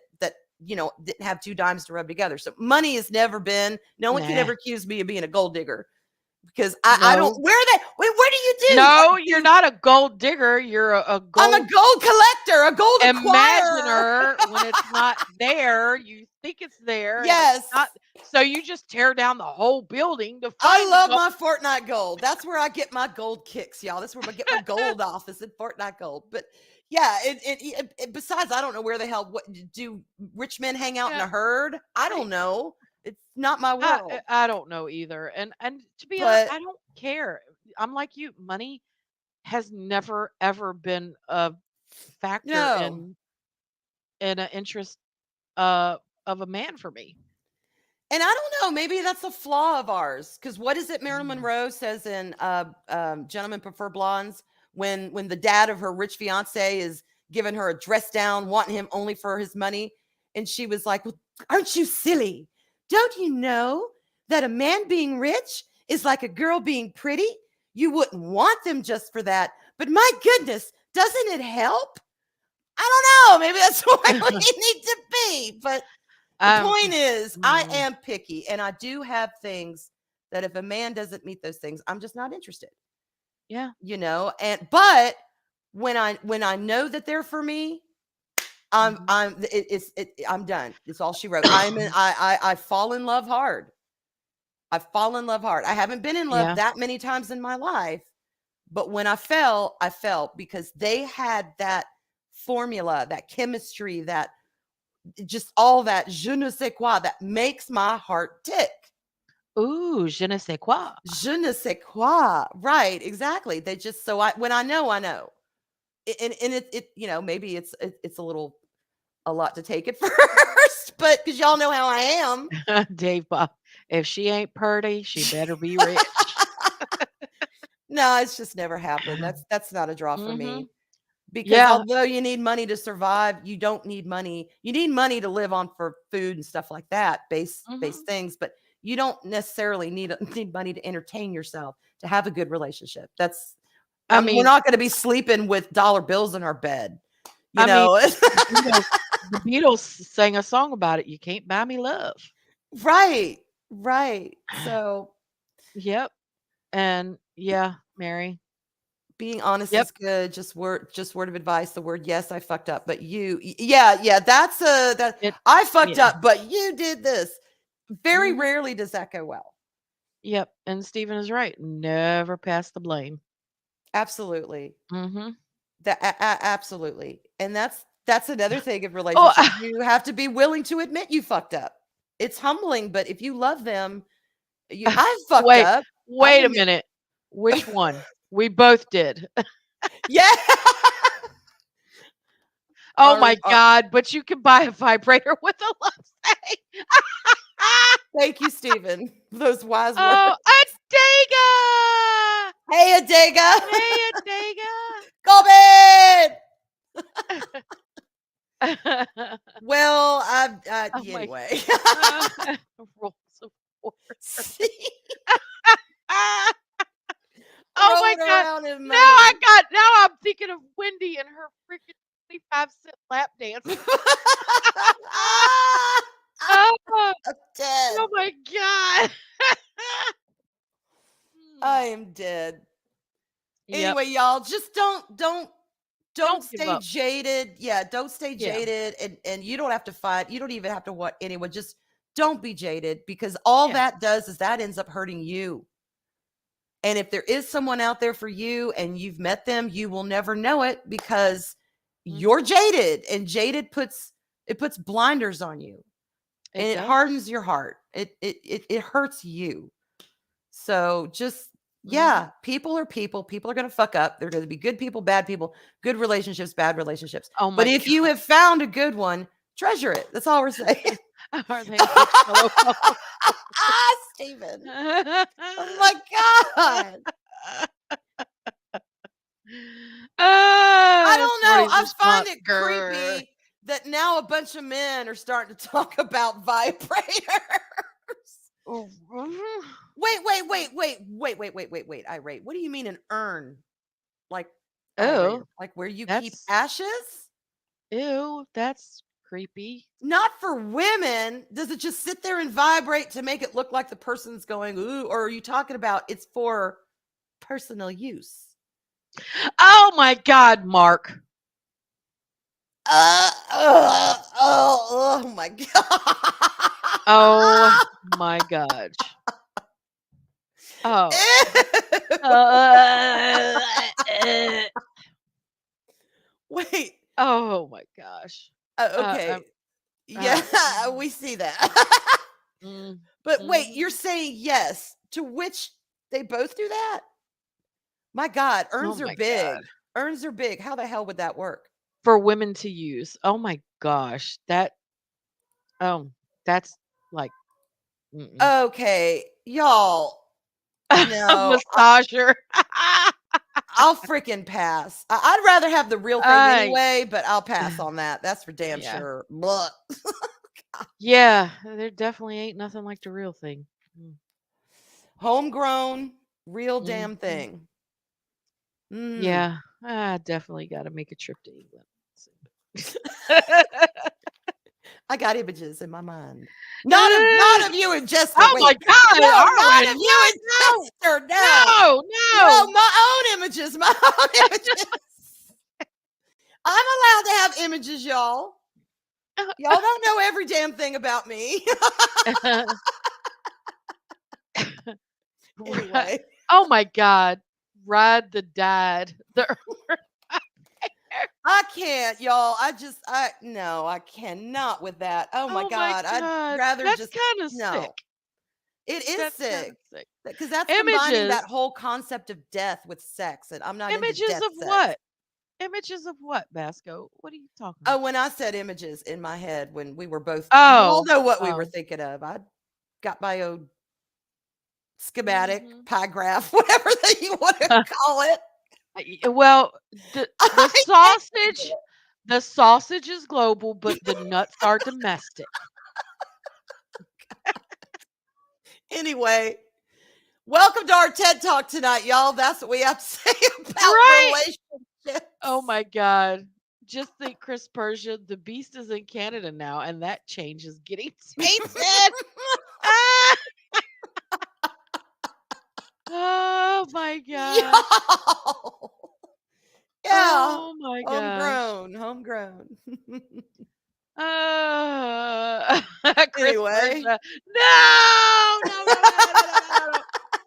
didn't have two dimes to rub together. So money has never been. No one can Nah. ever accuse me of being a gold digger because I don't. No. Where do you do? No, you're not a gold digger, you're a I'm a gold gold collector, a gold acquirer. imaginer. When it's not there, you think it's there and it's Yes. not, so you just tear down the whole building to I find the love gold. my Fortnite gold. That's where I get my gold kicks, y'all. That's where I get my gold off, is in Fortnite gold. But yeah, besides, I don't know where the hell, what do rich men hang out in Yeah, a herd? I I don't know. It's not my I world. I don't know either, and to be honest, But I don't care. I'm like you, money has never ever been a factor no. in an interest, uh, of a man for me. And I don't know, maybe that's a flaw of ours. Because what is it Marilyn Mm. Monroe says in Gentlemen Prefer Blondes, when the dad of her rich fiance is giving her a dress down, wanting him only for his money, and she was like, well, aren't you silly? Don't you know that a man being rich is like a girl being pretty? You wouldn't want them just for that, but my goodness, doesn't it help? I don't know. Maybe that's where we need to be. But the Um, point is, I mm, am picky, and I do have things that if a man doesn't meet those things, I'm just not interested. yeah, And but when I know that they're for me, mhm. I'm done. It's all she wrote. I fall in love hard. I fall in love hard. I haven't been in love Yeah, that many times in my life, but when I fell because they had that formula, that chemistry, that just all that je ne sais quoi that makes my heart tick. Ooh, je ne sais quoi. Je ne sais quoi. Right, exactly. They just so when I know, I know. And it maybe it's a lot to take at first, but because y'all know how I am. Dave Bob. If she ain't purty, she better be rich. No, it's just never happened. That's not a draw for Mm-hmm. me. Because Yeah. although you need money to survive, you don't need money. You need money to live on for food and stuff like that, base Mm-hmm. things, but you don't necessarily need money to entertain yourself, to have a good relationship. I We're mean, not going to be sleeping with dollar bills in our bed, you I mean, know. the Beatles sang a song about it. You can't buy me love. Right. Right. So Yep. And yeah, Mary. being honest Yep. is good. Just word of advice. The word, yes, I fucked up, but yeah, that's that It. I fucked Yeah. up, but you did this. Very Mm-hmm. rarely does that go well. Yep. And Stephen is right. Never pass the blame. Absolutely. Mm-hmm. Absolutely. And that's another thing of Oh, relationships. You have to be willing to admit you fucked up. It's humbling, but if you love them, I fucked wait. up. I'll Wait a admit. minute. Which one? We both did. Yeah. Oh Our, my God. But you can buy a vibrator with a love saying. thank you, Stephen. Those wise words. Oh, a Dega! Hey, Adega. Hey, a COVID. Dega! Well, Oh my anyway. rolls of order. See, Oh my throwing God. around in Now money. I'm thinking of Wendy and her freaking 25-cent lap dance. Oh, I'm dead. oh my God. I am dead. Yep. Anyway, y'all, just don't Don't give stay up. jaded. Yeah, don't stay Yeah. jaded, and you don't have to fight. You don't even have to want anyone. Just don't be jaded, because all Yeah. that does is that ends up hurting you. And if there is someone out there for you and you've met them, you will never know it, because you're jaded, and jaded puts blinders on you, It and it does. hardens your heart. It hurts you. So just, Mhm. yeah, people are people. People are going to fuck up. They're going to be good people, bad people, good relationships, bad relationships. Oh But my if you God. have found a good one, treasure it. That's all we're saying. Are they a good fellow couple? Stephen. Oh my God. I don't know. Shorty's I find response. it Grr. creepy that now a bunch of men are starting to talk about vibrators. Oh, mhm. Wait. Irate. What do you mean an urn? Like Oh, vibrator? Like where you keep that's ashes? that's creepy. Not for women. Does it just sit there and vibrate to make it look like the person's going, ooh? Or are you talking about it's for personal use? Oh my God, Mark. Oh my God. Oh my gosh. Oh. Wait. Oh my gosh. Okay. Yeah, we see that. Mm, But wait, you're mhm. saying yes, to which they both do that? My God, Oh urns are my big. God. Urns are big. How the hell would that work? For women to use. Oh my gosh. Oh, that's like, mm-mm. Okay, y'all. A No, massager. I'll freaking pass. I'd rather have the real thing I anyway, but I'll pass on that. That's for damn yeah. sure. Blah. Yeah, there definitely ain't nothing like the real thing. Mm, Homegrown, real damn mhm. thing. Mm. Yeah, I definitely gotta make a trip to England soon. I got images in my mind. Not of you and Jester. Oh Wait. my God, No, not Arwen, of you what? and No, Jester. No. no, No, no. my own images. My own images. I'm allowed to have images, y'all. Y'all don't know every damn thing about me. Anyway, Oh my God, ride the dad. I can't, y'all. No, I cannot with that. Oh my Oh my God. I'd God, rather that's just, kind of no. sick. It is That's kind sick of sick. because that's combining Images. that whole concept of death with sex, and I'm not into Images death of sex. what? Images of what, Basco? What are you talking Oh, about? when I said images in my head, when we were both, you all Oh. know what we were Oh. thinking of. I got my own schematic, Mhm. pie graph, whatever that you want to call it. Well, the I can't think of sausage the sausage is global, but the nuts are domestic. it. Anyway, welcome to our TED Talk tonight, y'all. That's what we have to say about Right? relationships. Oh my god. Just think, Chris Persia, the beast is in Canada now, and that change is getting tasted. Ah! Oh my gosh. Yo. Yeah. Oh my gosh. Homegrown. Chris Anyway. Persia. No, no, no, no, no, no, no, no, no, no.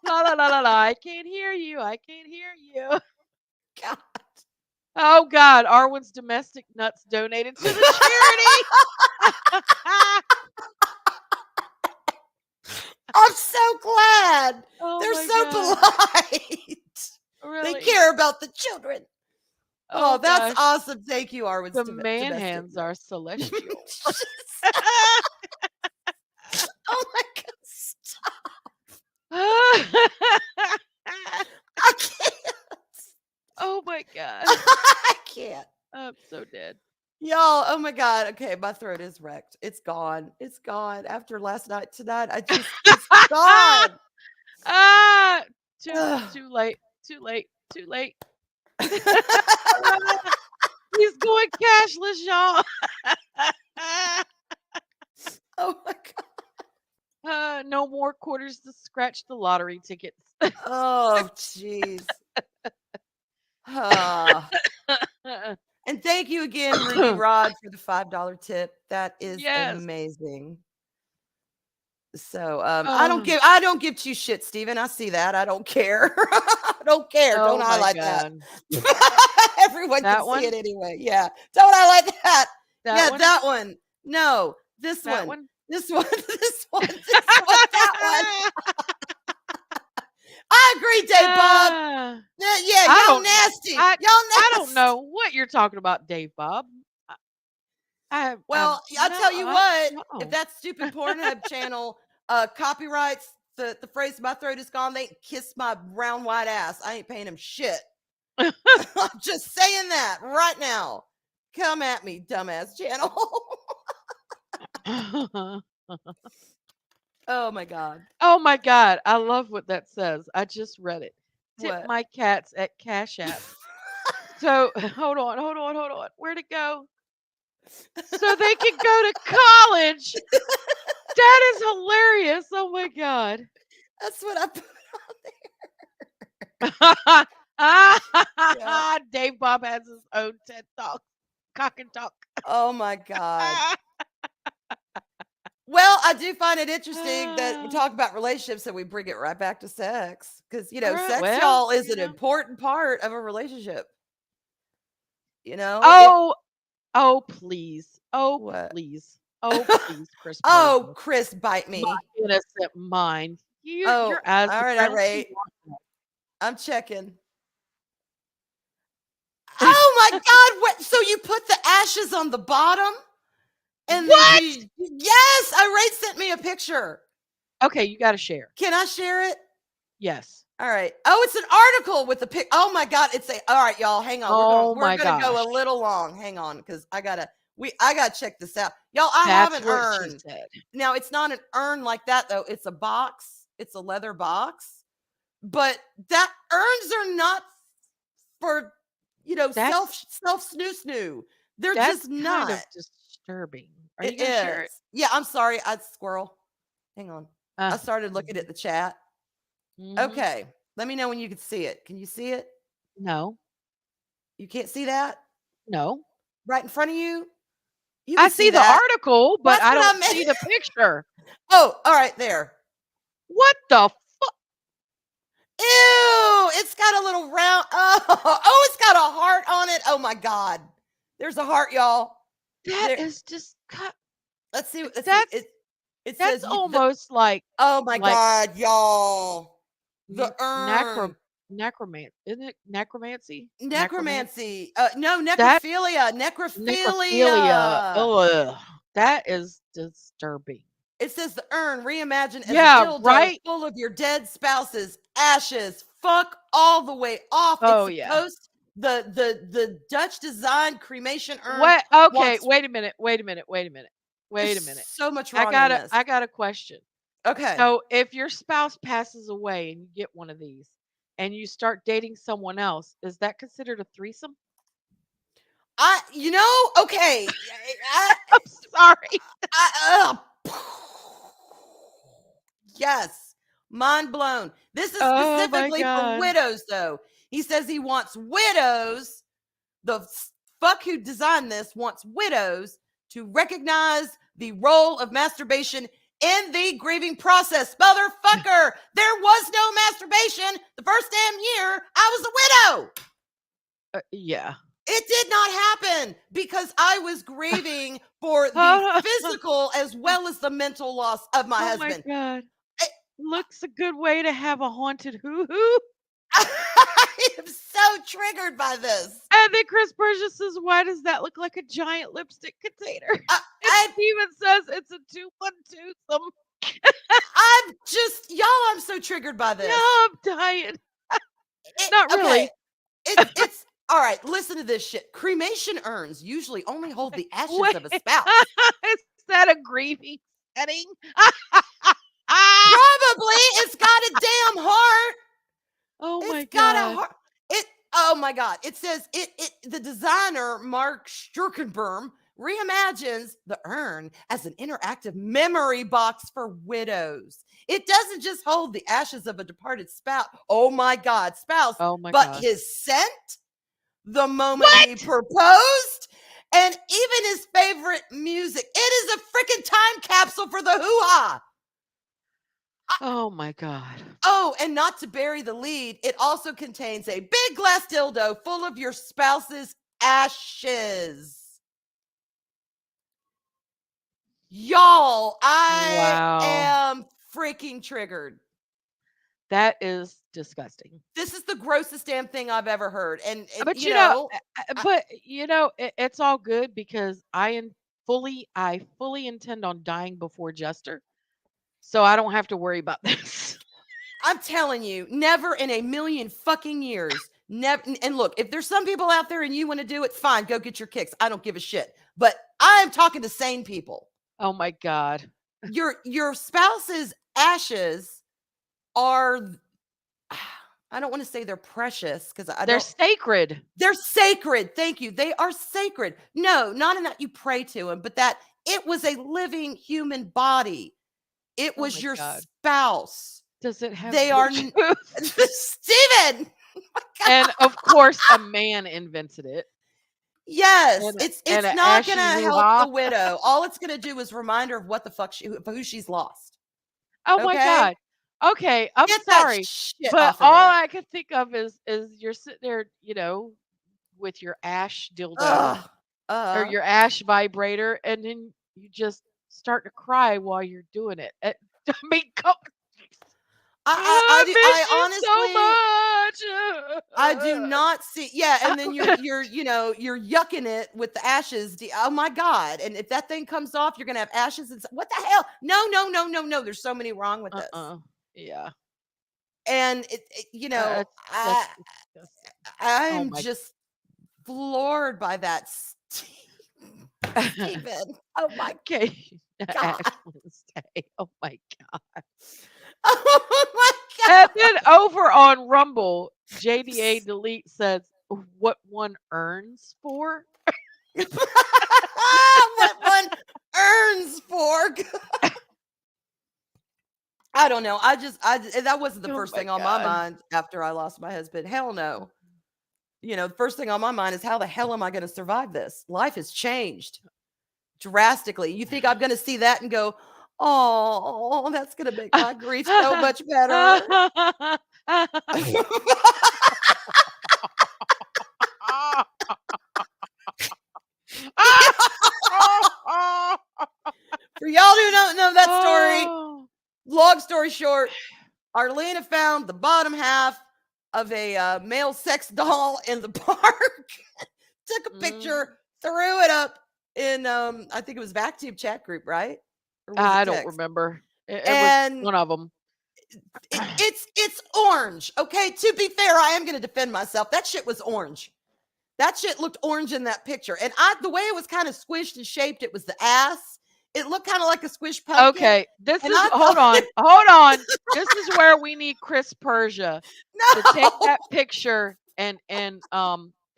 La la la la la. I can't hear you. I can't hear you. God. Oh God, Arwen's domestic nuts donated to the charity. I'm so glad. Oh They're my so God. polite. They Really? care about the children. Oh Oh, that's gosh. awesome. Thank you, Arwen's The man domestic. hands are celestial. Oh my God. Stop. I can't. Oh my God. I can't. I'm so dead. Y'all, oh my God. Okay, my throat is wrecked. It's gone. It's gone. After last night tonight, it's gone. Ah, Ugh. too late. Too late. Too late. He's going cashless, y'all. Oh my God. No more quarters to scratch the lottery tickets. Oh, jeez. And thank you again, Ruby Rod, for the $5 tip. That is Yes. amazing. So I don't give two shit, Steven. I see that. I don't care. I don't care. Oh Don't my highlight that. God. Everyone That can one? see it anyway. Yeah. Don't highlight that. That Yeah, one? that one. No, this That one. one? This one. This one. This one. That one. I agree, Dave Bob. Ah, Yeah, I y'all don't. nasty. I Y'all I don't nasty. know what you're talking about, Dave Bob. Well, I'll tell you what, if no. that stupid Pornhub channel copyrights the phrase "my throat is gone," they can kiss my round white ass. I ain't paying them shit. I'm just saying that right now. Come at me, dumbass channel. Oh my God. Oh my God, I love what that says. I just read it. Tip What? my cats at Cash App. So hold on. Where'd it go? So they can go to college. That is hilarious. Oh my God. That's what I put on there. Dave Bob has his own TED Talk. Cock and talk. Oh my God. Well, I do find it interesting that we talk about relationships and we bring it right back to sex. Because, sex, Well, y'all, is an important part of a relationship. Oh, please. Oh, What? please. Oh, please, Chris. Oh, Chris, bite My me. innocent mind. Oh, Your eyes. all right, I all don't right. want that. I'm checking. Oh my God. What? So you put the ashes on the bottom? And What? yes, Ray sent me a picture. Okay, you got to share. Can I share it? Yes. All right. Oh, it's an article with the pic. Oh my God. All right, y'all. Hang on. We're gonna go a little long. Hang on, because I gotta check this out. Y'all, I have an urn. Now it's not an urn like that though. It's a box. It's a leather box. But that urns are not for self snoo. They're just not. Kind of disturbing. Are you It gonna share it? is. Yeah, I'm sorry. I squirrel. Hang on. I started looking at the chat. Okay. Let me know when you can see it. Can you see it? No. You can't see that? No. Right in front of you? You I can see the that. article, but That's I what I don't meant. see the picture. Oh, all right, there. What the fuck? Ew, it's got a little round. Oh, it's got a heart on it. Oh my God. There's a heart, y'all. That is just cut. Let's see. It That's says almost oh my like God, y'all. The n urn. isn't it necromancy? Necromancy? Necromancy. No, That necrophilia. necrophilia. Necrophilia. Ugh, that is disturbing. It says the urn reimagined as a Yeah, dildo right? full of your dead spouse's ashes. Fuck all the way off. It's Oh, yeah. supposed the Dutch design cremation urn What? Okay, wants. wait a minute, wait a minute, wait a minute, There's wait a minute. so much I wrong in got a this. I got a question. Okay. So, if your spouse passes away and you get one of these and you start dating someone else, is that considered a threesome? Okay. I, I'm sorry. I, yes. Mind blown. This is Oh my specifically for god. widows, though. He says he wants widows. The fuck who designed this wants widows to recognize the role of masturbation in the grieving process. Motherfucker, there was no masturbation the first damn year I was a widow. Yeah. It did not happen because I was grieving for the Oh physical as well as the mental loss of my oh my husband. god. I- Looks a good way to have a haunted hoo-hoo. I am so triggered by this. And then Chris Burgess says, "Why does that look like a giant lipstick container?" And I, Steven says, "It's a 2-1-2 some." I'm just, y'all, I'm so triggered by this. No, I'm dying. Not really. Okay, it's all right. Listen to this shit. Cremation urns usually only hold the ashes Wait, of a spouse. is that a grieving setting? Probably. It's got a damn heart. Oh my It's got a god. heart. Oh my God. It says the designer, Mark Sturkenberm, reimagines the urn as an interactive memory box for widows. It doesn't just hold the ashes of a departed spouse. Oh my God, spouse, Oh my but god. his scent, the moment he proposed, and even his favorite music. It is a freaking time capsule for the hoo-ha. Oh my god. Oh, and not to bury the lead, it also contains a big glass dildo full of your spouse's ashes. Y'all, I Wow. am freaking triggered. That is disgusting. This is the grossest damn thing I've ever heard. And But you know, it's all good because I fully intend on dying before Jester. So I don't have to worry about this. I'm telling you, never in a million fucking years. Never. And look, if there's some people out there and you want to do it, fine, go get your kicks. I don't give a shit. But I'm talking to sane people. Oh my god. Your spouse's ashes are, I don't want to say they're precious because They're sacred. they're sacred. Thank you. They are sacred. No, not in that you pray to him, but that it was a living human body. It Oh was my your god. spouse. Does it have They are Bluetooth? Steven. And of course a man invented it. Yes, And it's and an not ashy gonna help hoo-ha. the widow. All it's gonna do is remind her of what the fuck who she's lost. Oh my Okay, god. Okay, I'm get that sorry. shit But off of all there. I can think of is you're sitting there, with your ash dildo Ugh. or your ash vibrator, and then you just start to cry while you're doing it. I mean, I I miss honestly, you so much. I do not see. Yeah, and then you're yucking it with the ashes. Oh my God! And if that thing comes off, you're gonna have ashes. And what the hell? No, no, no, no, no. There's so many wrong with this. Yeah. And That's disgusting. Oh I'm my just floored by that, Steven. Oh my okay. God. Ash Wednesday. Oh my god. Oh my And God. then over on Rumble, JDA Delete says, "What one earns for?" What one earns for? I don't know. That wasn't the Oh first my thing on my god. mind after I lost my husband. Hell no. The first thing on my mind is how the hell am I going to survive this? Life has changed drastically. You think I'm going to see that and go, oh, that's going to make my grief so much better. For y'all who don't know, that story. Oh. Long story short, Arlena found the bottom half of a male sex doll in the park. Took a picture, threw it up in I think it was VacTube chat group, right? Or was it I don't text? remember. It was And one of them. it's orange. Okay, to be fair, I am going to defend myself. That shit was orange. That shit looked orange in that picture. And the way it was kind of squished and shaped, it was the ass. It looked kind of like a squished pumpkin. Okay, this And is I hold thought, on. This is where we need Chris Persia to take no, that picture and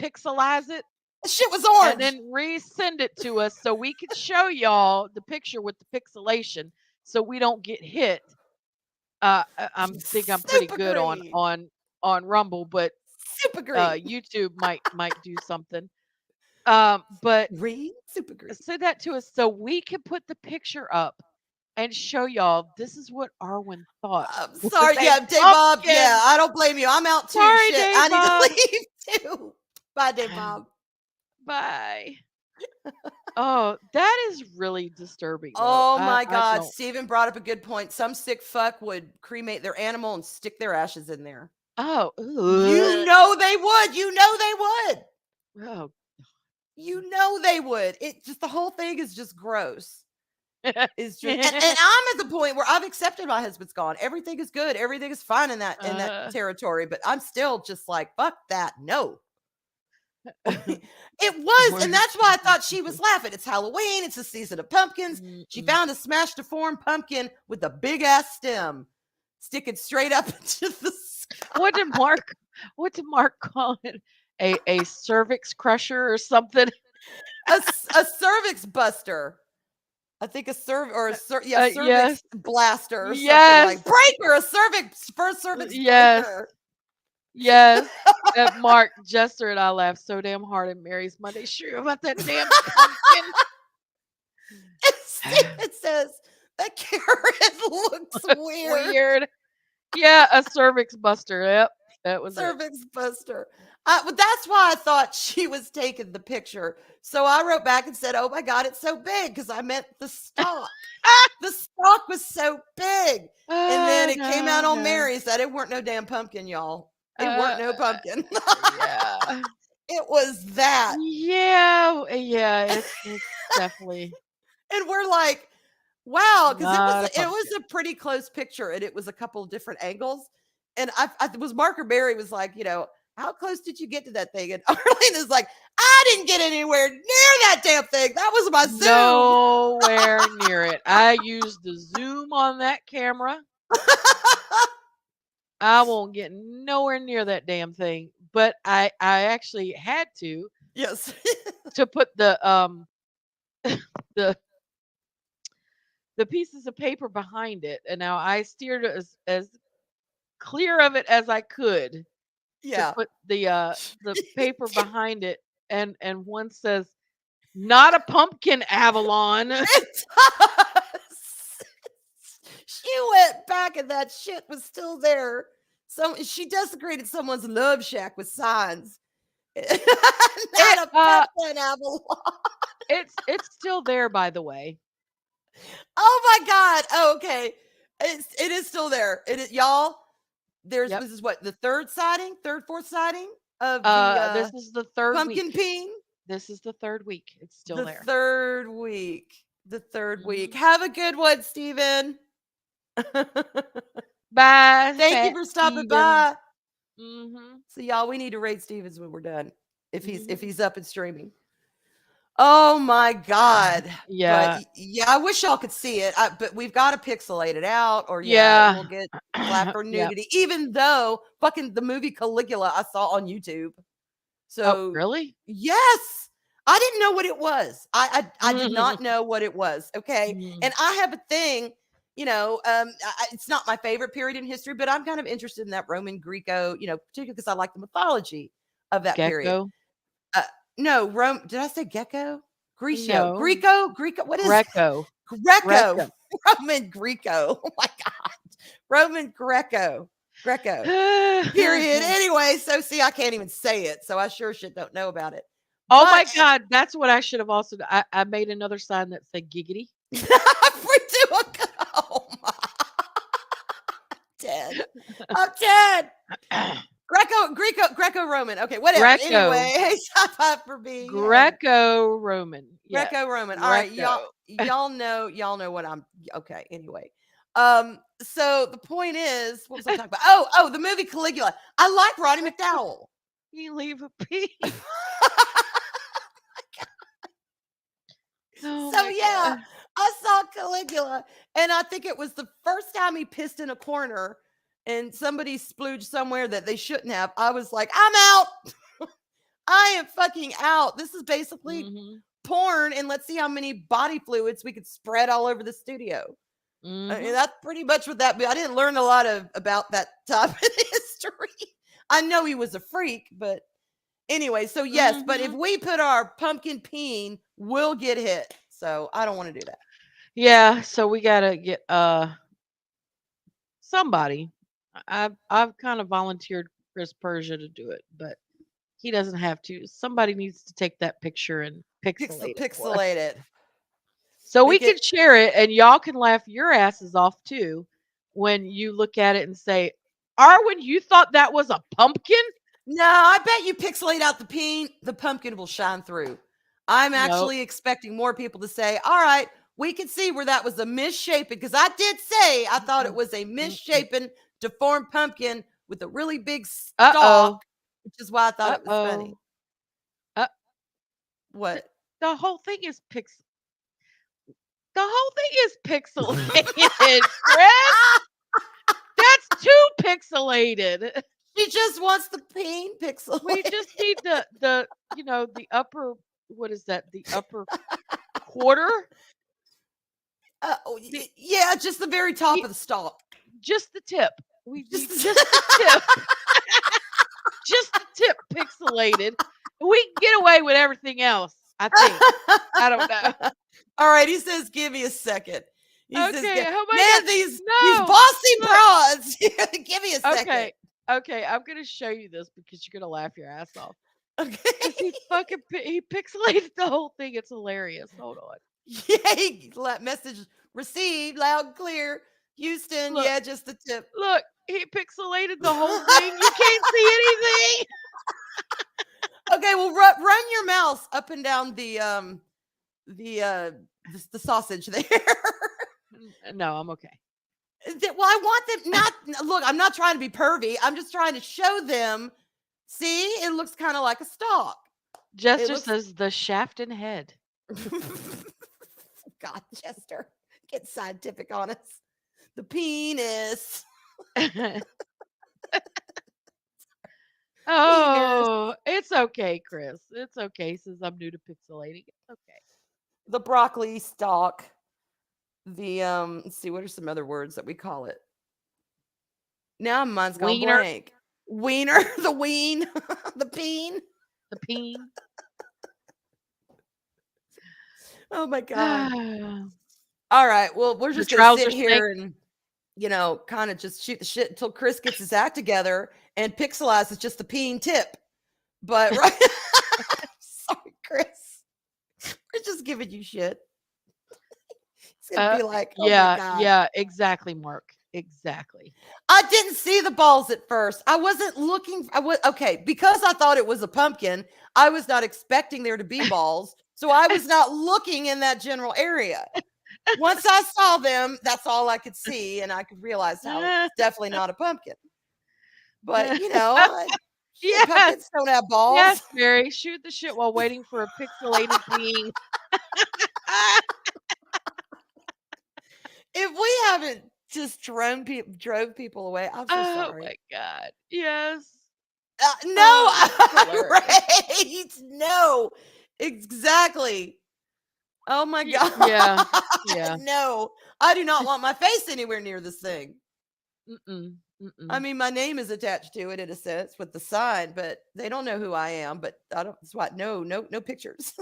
pixelize it that shit was and orange. then resend it to us so we can show y'all the picture with the pixelation so we don't get hit. I think I'm pretty Super good green. on Rumble, but Super green. YouTube might do something. But Green, super green. send that to us so we can put the picture up and show y'all this is what Arwen thought. I'm was sorry. a Yeah, Dave Bob. pumpkin. Yeah, I don't blame you. I'm out too. Sorry, Shit. Dave I need Bob. to leave too. Bye, Dave Bob. Bye. Oh, that is really disturbing. Though. Oh my I God. don't- Steven brought up a good point. Some sick fuck would cremate their animal and stick their ashes in there. Oh, You know they would. You know they would. Oh. You know they would. It just the whole thing is just gross. It's just and I'm at the point where I've accepted my husband's gone. Everything is good. Everything is fine in that territory. But I'm still just like, fuck that. No. It was, and that's why I thought she was laughing. It's Halloween, it's the season of pumpkins. She found a smashed deformed pumpkin with a big ass stem sticking straight up into the sky. What did Mark call it? A cervix crusher or something? A cervix buster. I think a cervix yes. blaster or Yes. something like breaker, a cervix yes. breaker. Yes. Mark, Jester, and I laughed so damn hard at Mary's Monday. Sure about that damn pumpkin. It says that Karen looks weird. Yeah, a cervix buster. Yep. That was cervix buster. But that's why I thought she was taking the picture. So I wrote back and said, "Oh my God, it's so big," because I meant the stalk. The stalk was so big, and then it came out on Mary's that it weren't no damn pumpkin, y'all. It weren't no pumpkin. Yeah, it was that. Yeah, it's definitely. And we're like, wow, because Not a it was a pretty close picture, and it was a couple of different angles. And I was Marker Barry was like, you know, how close did you get to that thing? And Arlene is like, I didn't get anywhere near that damn thing. That was my zoom. Nowhere near it. I used the zoom on that camera. I won't get nowhere near that damn thing. But I actually had to. Yes. to put the pieces of paper behind it. And now I steered as clear of it as I could. Yeah. To put the paper behind it, and one says, "Not a pumpkin, Avalon." It does. She went back and that shit was still there. So she desecrated someone's love shack with signs. Not a pumpkin, Avalon. It's still there, by the way. Oh my God. Oh, okay. It is still there. It is, y'all. This is what, the third, fourth sighting of the this is the third pumpkin week. peen. This is the third week. It's still there. Third week. The third week. Have a good one, Steven. Bye. Thank you for stopping by. Mm-hmm. So y'all, we need to rate Stevens when we're done. If he's up and streaming. Oh my God. Yeah. But yeah, I wish y'all could see it. But we've got to pixelate it out, or we'll get black or nudity. Even though fucking the movie Caligula I saw on YouTube. So really? Yes. I didn't know what it was. I did not know what it was. Okay. And I have a thing, you know, it's not my favorite period in history, but I'm kind of interested in that Roman Greco, you know, particularly because I like the mythology of that period. No, Rome. Did I say gecko? Greco. No. Greco. What is Greco? Greco. Roman Greco. Oh my God. Roman Greco. Period. Anyway, so see, I can't even say it. So I sure shit don't know about it. Oh my God. That's what I should have also done. I made another sign that said giggity. We do a I'm dead. Greco-Roman. Okay, whatever. Greco. Anyway, hey, stop up for being Greco-Roman. Yes. Greco-Roman. All right, Greco. y'all know what I'm. Okay, anyway. So the point is, what was I talking about? Oh, the movie Caligula. I like Roddy McDowell. You leave a pee. Oh So my yeah, God. I saw Caligula, and I think it was the first time he pissed in a corner, and somebody splooged somewhere that they shouldn't have. I was like, I'm out. I am fucking out. This is basically Mhm. porn, and let's see how many body fluids we could spread all over the studio. I mean, Mhm. that's pretty much what that. I didn't learn a lot about that time in history. I know he was a freak, but anyway. So yes, but if Mhm. we put our pumpkin peen, we'll get hit. So I don't want to do that. Yeah, so we gotta get somebody. I've kind of volunteered Chris Persia to do it, but he doesn't have to. Somebody needs to take that picture and pixelate it for us. Pixelate it. So we Make can it. share it and y'all can laugh your asses off too when you look at it and say, Arwen, you thought that was a pumpkin? No, I bet you pixelate out the peen, the pumpkin will shine through. I'm Nope. actually expecting more people to say, all right, we can see where that was a misshapen, because I did say I thought it Mm-mm. was a Mm-mm. misshapen, deformed pumpkin with a really big Uh-oh. stalk, which is why I thought it was funny. Uh, What? the whole thing is pixelated, Chris. That's too pixelated. She just wants the peen We pixelated. just need the the upper, what is that? The upper quarter? The, Yeah, just the very top y- of the stalk. just the tip. We need Just just the tip. Just the tip pixelated. We can get away with everything else, I think. I don't know. All right, he says, "Give me a second." He says, Okay. Oh my "Man, God. these No. bossy Look. broads." Give me a second. Okay. Okay. I'm gonna show you this because you're gonna laugh your ass off. Because Okay. he he pixelated the whole thing. It's hilarious. Hold on. Yeah, message received loud and clear. Houston, Look. yeah, just the tip. Look. He pixelated the whole thing. You can't see anything. Okay, well, run your mouse up and down the sausage there. No, I'm okay. Well, I want them not look. I'm not trying to be pervy. I'm just trying to show them. See, it looks kind of like a stalk. Jester looks- says the shaft and head. God, Chester, get scientific on us. The penis. Oh, it's okay, Chris. It's okay since I'm new to pixelating. It's okay. The broccoli stalk. The let's see, what are some other words that we call it? Now mine's gone Wiener. blank. Wiener, the ween, the peen. The peen. Oh my God. The All right. Well, we're just gonna sit trouser snake. here and kind of just shoot the shit until Chris gets his act together and pixelizes just the peen tip. But right, sorry, Chris. We're just giving you shit. It's gonna be like, oh my God. Yeah, exactly, Mark. Exactly. I didn't see the balls at first. I wasn't looking. Okay, because I thought it was a pumpkin. I was not expecting there to be balls, so I was not looking in that general area. Once I saw them, that's all I could see, and I could realize how it's definitely not a pumpkin. But Yes. pumpkins don't have balls. Yes, Mary. Shoot the shit while waiting for a pixelated being. If we haven't just drove people away, I'm so Oh sorry. my God. Yes. No, that's hilarious. right? No, exactly. Oh my God. Yeah. No, I do not want my face anywhere near this thing. Mm-mm. I mean, my name is attached to it in a sense with the sign, but they don't know who I am. But I don't. That's why no pictures.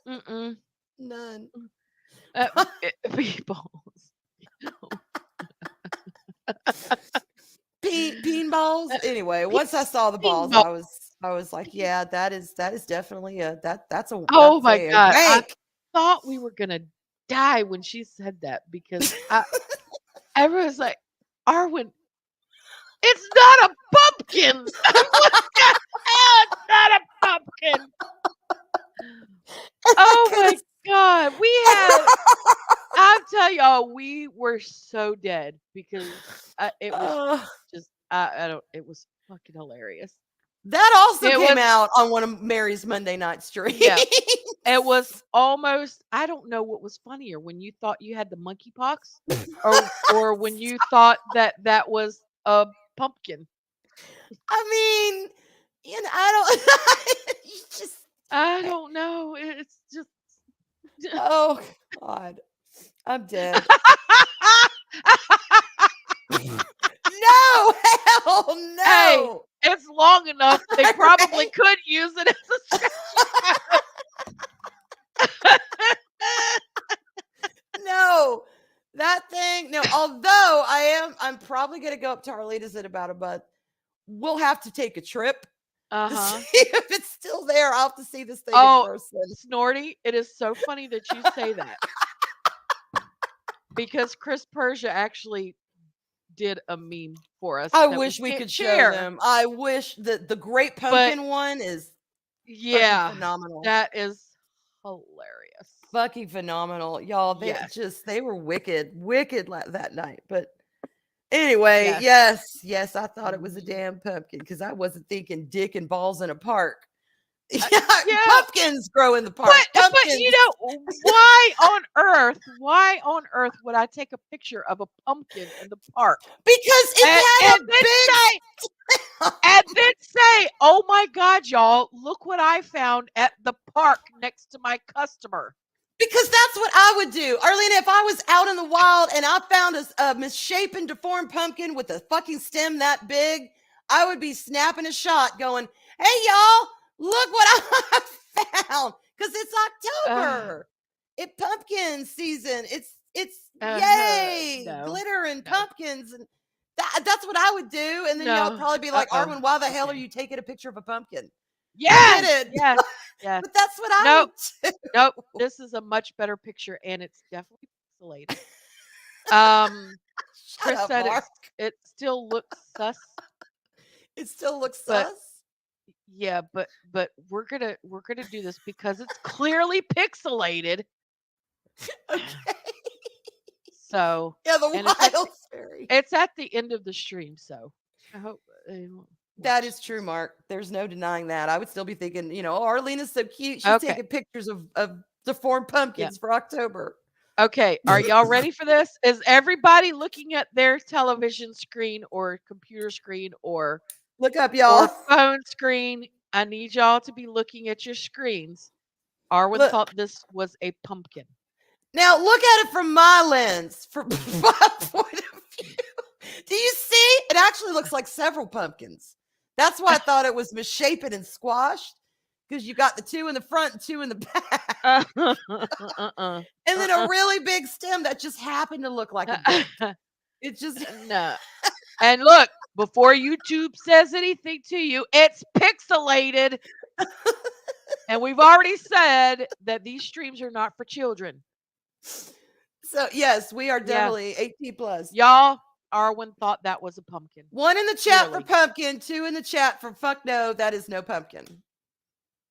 Mm-mm. None. People. Bean balls. Anyway, once I saw the balls, I was like, yeah, that is definitely that's a. Oh my God. I Rank. thought we were gonna die when she said that because everyone's like, Arwen, It's not a pumpkin. What the hell? It's not a pumpkin. Oh my God. I'll tell y'all, we were so dead because it was just, I don't, it was fucking hilarious. That also It came was, out on one of Mary's Monday night streams. yeah, it was almost, I don't know what was funnier, when you thought you had the monkeypox or when you thought that was a pumpkin. I mean, I don't. You just. I don't know. It's just. Oh God, I'm dead. No, hell no. Hey, it's long enough. They Right? probably could use it as a stretchy pad. No, that thing. No, although I'm probably gonna go up to Arlita's in about a month. We'll have to take a trip to see if it's still there. I'll have to see this thing in person. Snorty, it is so funny that you say that. Because Chris Persia actually did a meme for us. I that wish we can't could share. show them. I wish that the Great Pumpkin one is Yeah, phenomenal. that is hilarious. Fucking phenomenal. Y'all, they were wicked that night. But anyway, yes, I thought it was a damn pumpkin because I wasn't thinking dick and balls in a park. Yeah, pumpkins grow in the park. But you know, why on earth would I take a picture of a pumpkin in the park? Because it had a big and then say, oh my God, y'all, look what I found at the park next to my customer. Because that's what I would do. Arlena, if I was out in the wild and I found a misshapen, deformed pumpkin with a fucking stem that big, I would be snapping a shot going, hey, y'all, look what I found. Because it's October. It's pumpkin season. It's yay, glitter and pumpkins. And that's what I would do. And then y'all probably be like, Arwen, why the hell are you taking a picture of a pumpkin? Yes. But that's what I would do. Nope. This is a much better picture, and it's definitely pixelated. Chris said it still looks sus. It still looks sus. Yeah, but we're gonna do this because it's clearly pixelated. Okay. So yeah, the wild fairy. It's at the end of the stream, so I hope that is true, Mark. There's no denying that. I would still be thinking, Arlena's so cute. She's taking pictures of deformed pumpkins for October. Okay, are y'all ready for this? Is everybody looking at their television screen or computer screen or look up, y'all, or phone screen? I need y'all to be looking at your screens. Arwen thought this was a pumpkin. Now look at it from my lens, from my point of view. Do you see? It actually looks like several pumpkins. That's why I thought it was misshapen and squashed, because you got the two in the front and two in the back. And then a really big stem that just happened to look like a dick. It just no. And look, before YouTube says anything to you, it's pixelated. And we've already said that these streams are not for children. So yes, we are definitely 18 plus. Y'all, Arwen thought that was a pumpkin. 1 in the chat for pumpkin, 2 in the chat for fuck no, that is no pumpkin.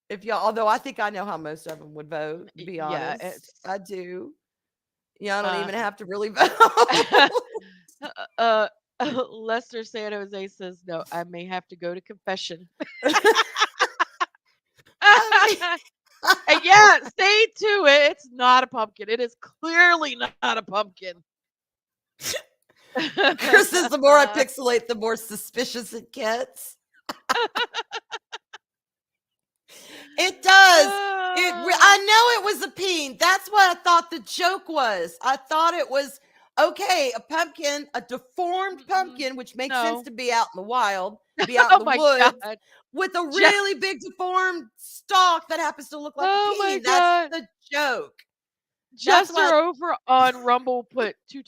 If y'all, although I think I know how most of them would vote, to be honest. I do. Y'all don't even have to really vote. Lester San Jose says no, I may have to go to confession. And stay to it. It's not a pumpkin. It is clearly not a pumpkin. Chris says the more I pixelate, the more suspicious it gets. It does. I know it was a peen. That's what I thought the joke was. I thought it was, okay, a pumpkin, a deformed pumpkin, which makes sense to be out in the wild, be out in the woods, with a really big deformed stalk that happens to look like a peen. That's the joke. Jester over on Rumble put two.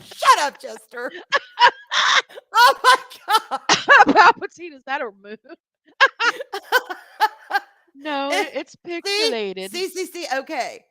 Shut up, Jester. Oh my God. Palpatine, is that her moon? No, it's pixelated. See. Okay.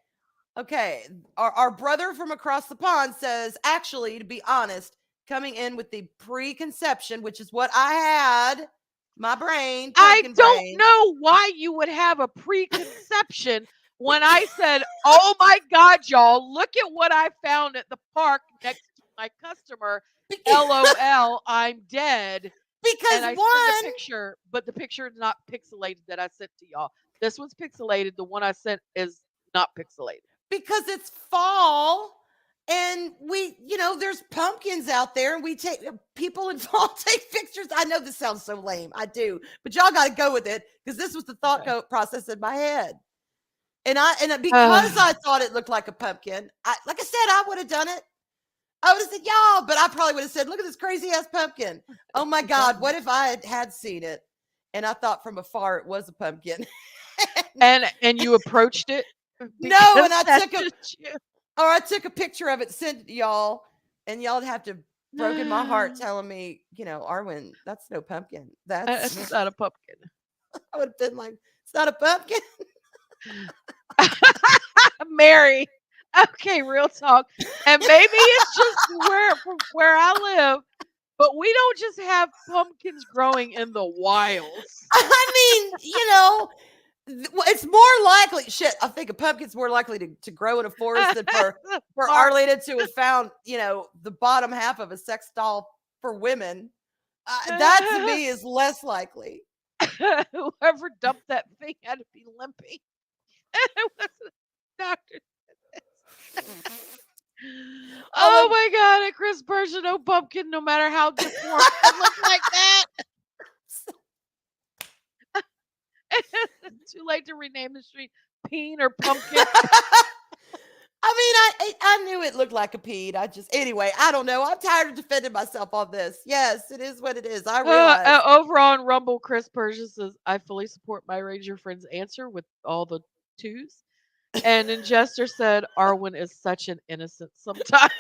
Okay. Our brother from across the pond says, actually, to be honest, coming in with the preconception, which is what I had, my brain, I pumpkin don't brain. know why you would have a preconception when I said, "Oh my God, y'all, look at what I found at the park next to my customer. LOL, I'm dead." Because And I send a one, picture, but the picture is not pixelated that I sent to y'all. This one's pixelated. The one I sent is not pixelated. because it's fall and there's pumpkins out there and we take people in fall take pictures. I know this sounds so lame. I do, but y'all got to go with it because this was the thought Okay. process in my head. And because I thought it looked like a pumpkin, like I said, I would have done it. I would have said, y'all, but I probably would have said, look at this crazy ass pumpkin. Oh my God, what if I had seen it? And I thought from afar it was a pumpkin. And you approached it? No, and I I took a picture of it, sent it to y'all, and y'all'd have to broken my heart telling me, Arwen, that's no pumpkin. That's not a pumpkin. I would have been like, it's not a pumpkin. Mary. Okay, real talk. And maybe it's just where I live, but we don't just have pumpkins growing in the wilds. I mean, it's more likely. Shit, I think a pumpkin's more likely to grow in a forest than for Arlena to have found, the bottom half of a sex doll for women. That to me is less likely. Whoever dumped that thing had to be limping. It was a doctor. Oh my God, a Chris Persia, no pumpkin, no matter how deformed it looked like that. Too late to rename the street Peen or Pumpkin. I mean, I knew it looked like a peed. Anyway, I don't know. I'm tired of defending myself on this. Yes, it is what it is. I realize. Over on Rumble, Chris Persia says, I fully support my Ranger friend's answer with all the twos. And Ingester said, Arwen is such an innocent sometimes.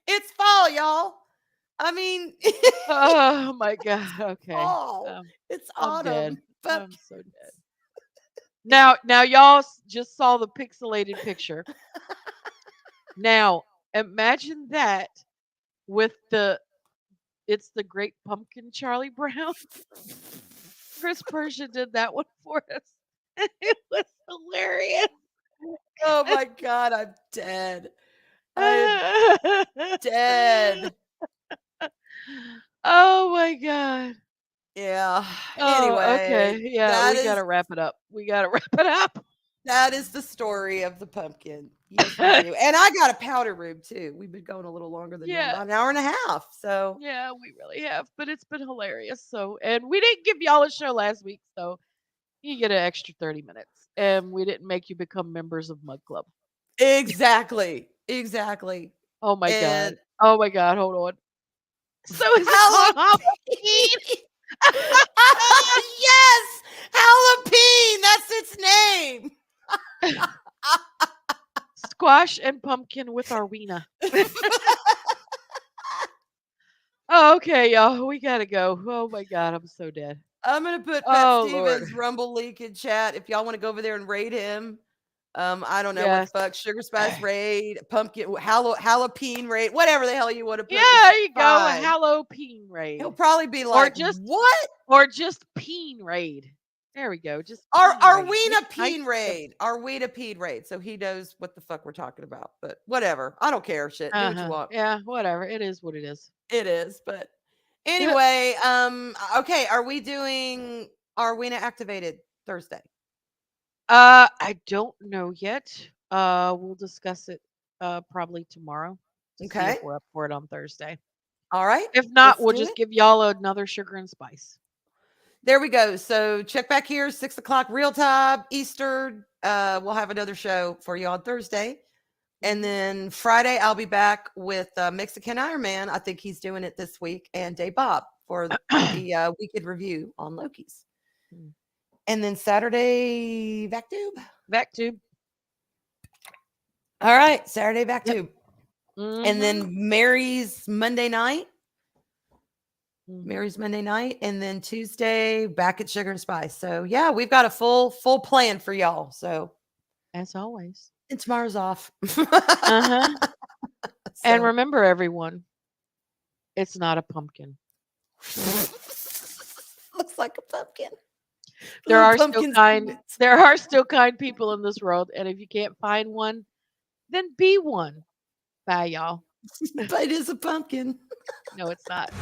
It's fall, y'all. I mean, Oh my God. Okay. fall. It's I'm autumn. dead. But I'm so dead. Now y'all just saw the pixelated picture. Now imagine that with it's the Great Pumpkin Charlie Brown. Chris Persia did that one for us. It was hilarious. oh my God, I'm dead. I'm dead. Oh my God. Yeah. Oh, Anyway, okay. Yeah, we that gotta wrap it up. is the story of the pumpkin. Yes, we do. And I got a powder room too. We've been going a little longer than y'all, Yeah. about an hour and a half. So Yeah, we really have, but it's been hilarious. So, and we didn't give y'all a show last week, so you get an extra 30 minutes. And we didn't make you become members of Mug Club. exactly. Oh my God. And Oh my God. Hold on. So is it called Halloween? yes, Halloween. That's its name. Squash and pumpkin with our Weena. Oh, okay, y'all. We gotta go. Oh my God, I'm so dead. I'm gonna put Pet Oh Stevens Lord. Rumble link in chat if y'all want to go over there and raid him. I don't know what the Yes. fuck, sugar spice raid, pumpkin, jalapeno raid, whatever the hell you want to Yeah, put. It's there you go. A fine. Halloween raid. He'll probably be Or like, just what? peen raid. There we go. Just Are peen are raid. we in Make a it nice peen and raid? Are we in a peen raid? So he knows what the fuck we're talking about. But whatever. I don't care. Shit. Do what you simple. want. Yeah, whatever. It is what it is. It is. But anyway, okay. Are we doing Arwena activated Thursday? I don't know yet. We'll discuss it probably tomorrow to see Okay. if we're up for it on Thursday. All right. If not, Let's we'll do just it. give y'all another sugar and spice. There we go. So check back here, 6:00 real time Eastern. We'll have another show for you on Thursday. And then Friday, I'll be back with Mexican Iron Man. I think he's doing it this week, and Dave Bob for the weekend review on Loki's. And then Saturday, VacTube. VacTube. All right, Saturday, VacTube. Mm-hmm. And then Mary's Monday night. And then Tuesday back at Sugar and Spice. So yeah, we've got a full plan for y'all. So as always. And tomorrow's off. Uh-huh. And So remember, everyone, it's not a pumpkin. looks like a pumpkin. There Little are still pumpkin kind spirits. there are still kind people in this world, and if you can't find one, then be one. Bye, y'all. But it is a pumpkin. No, it's not.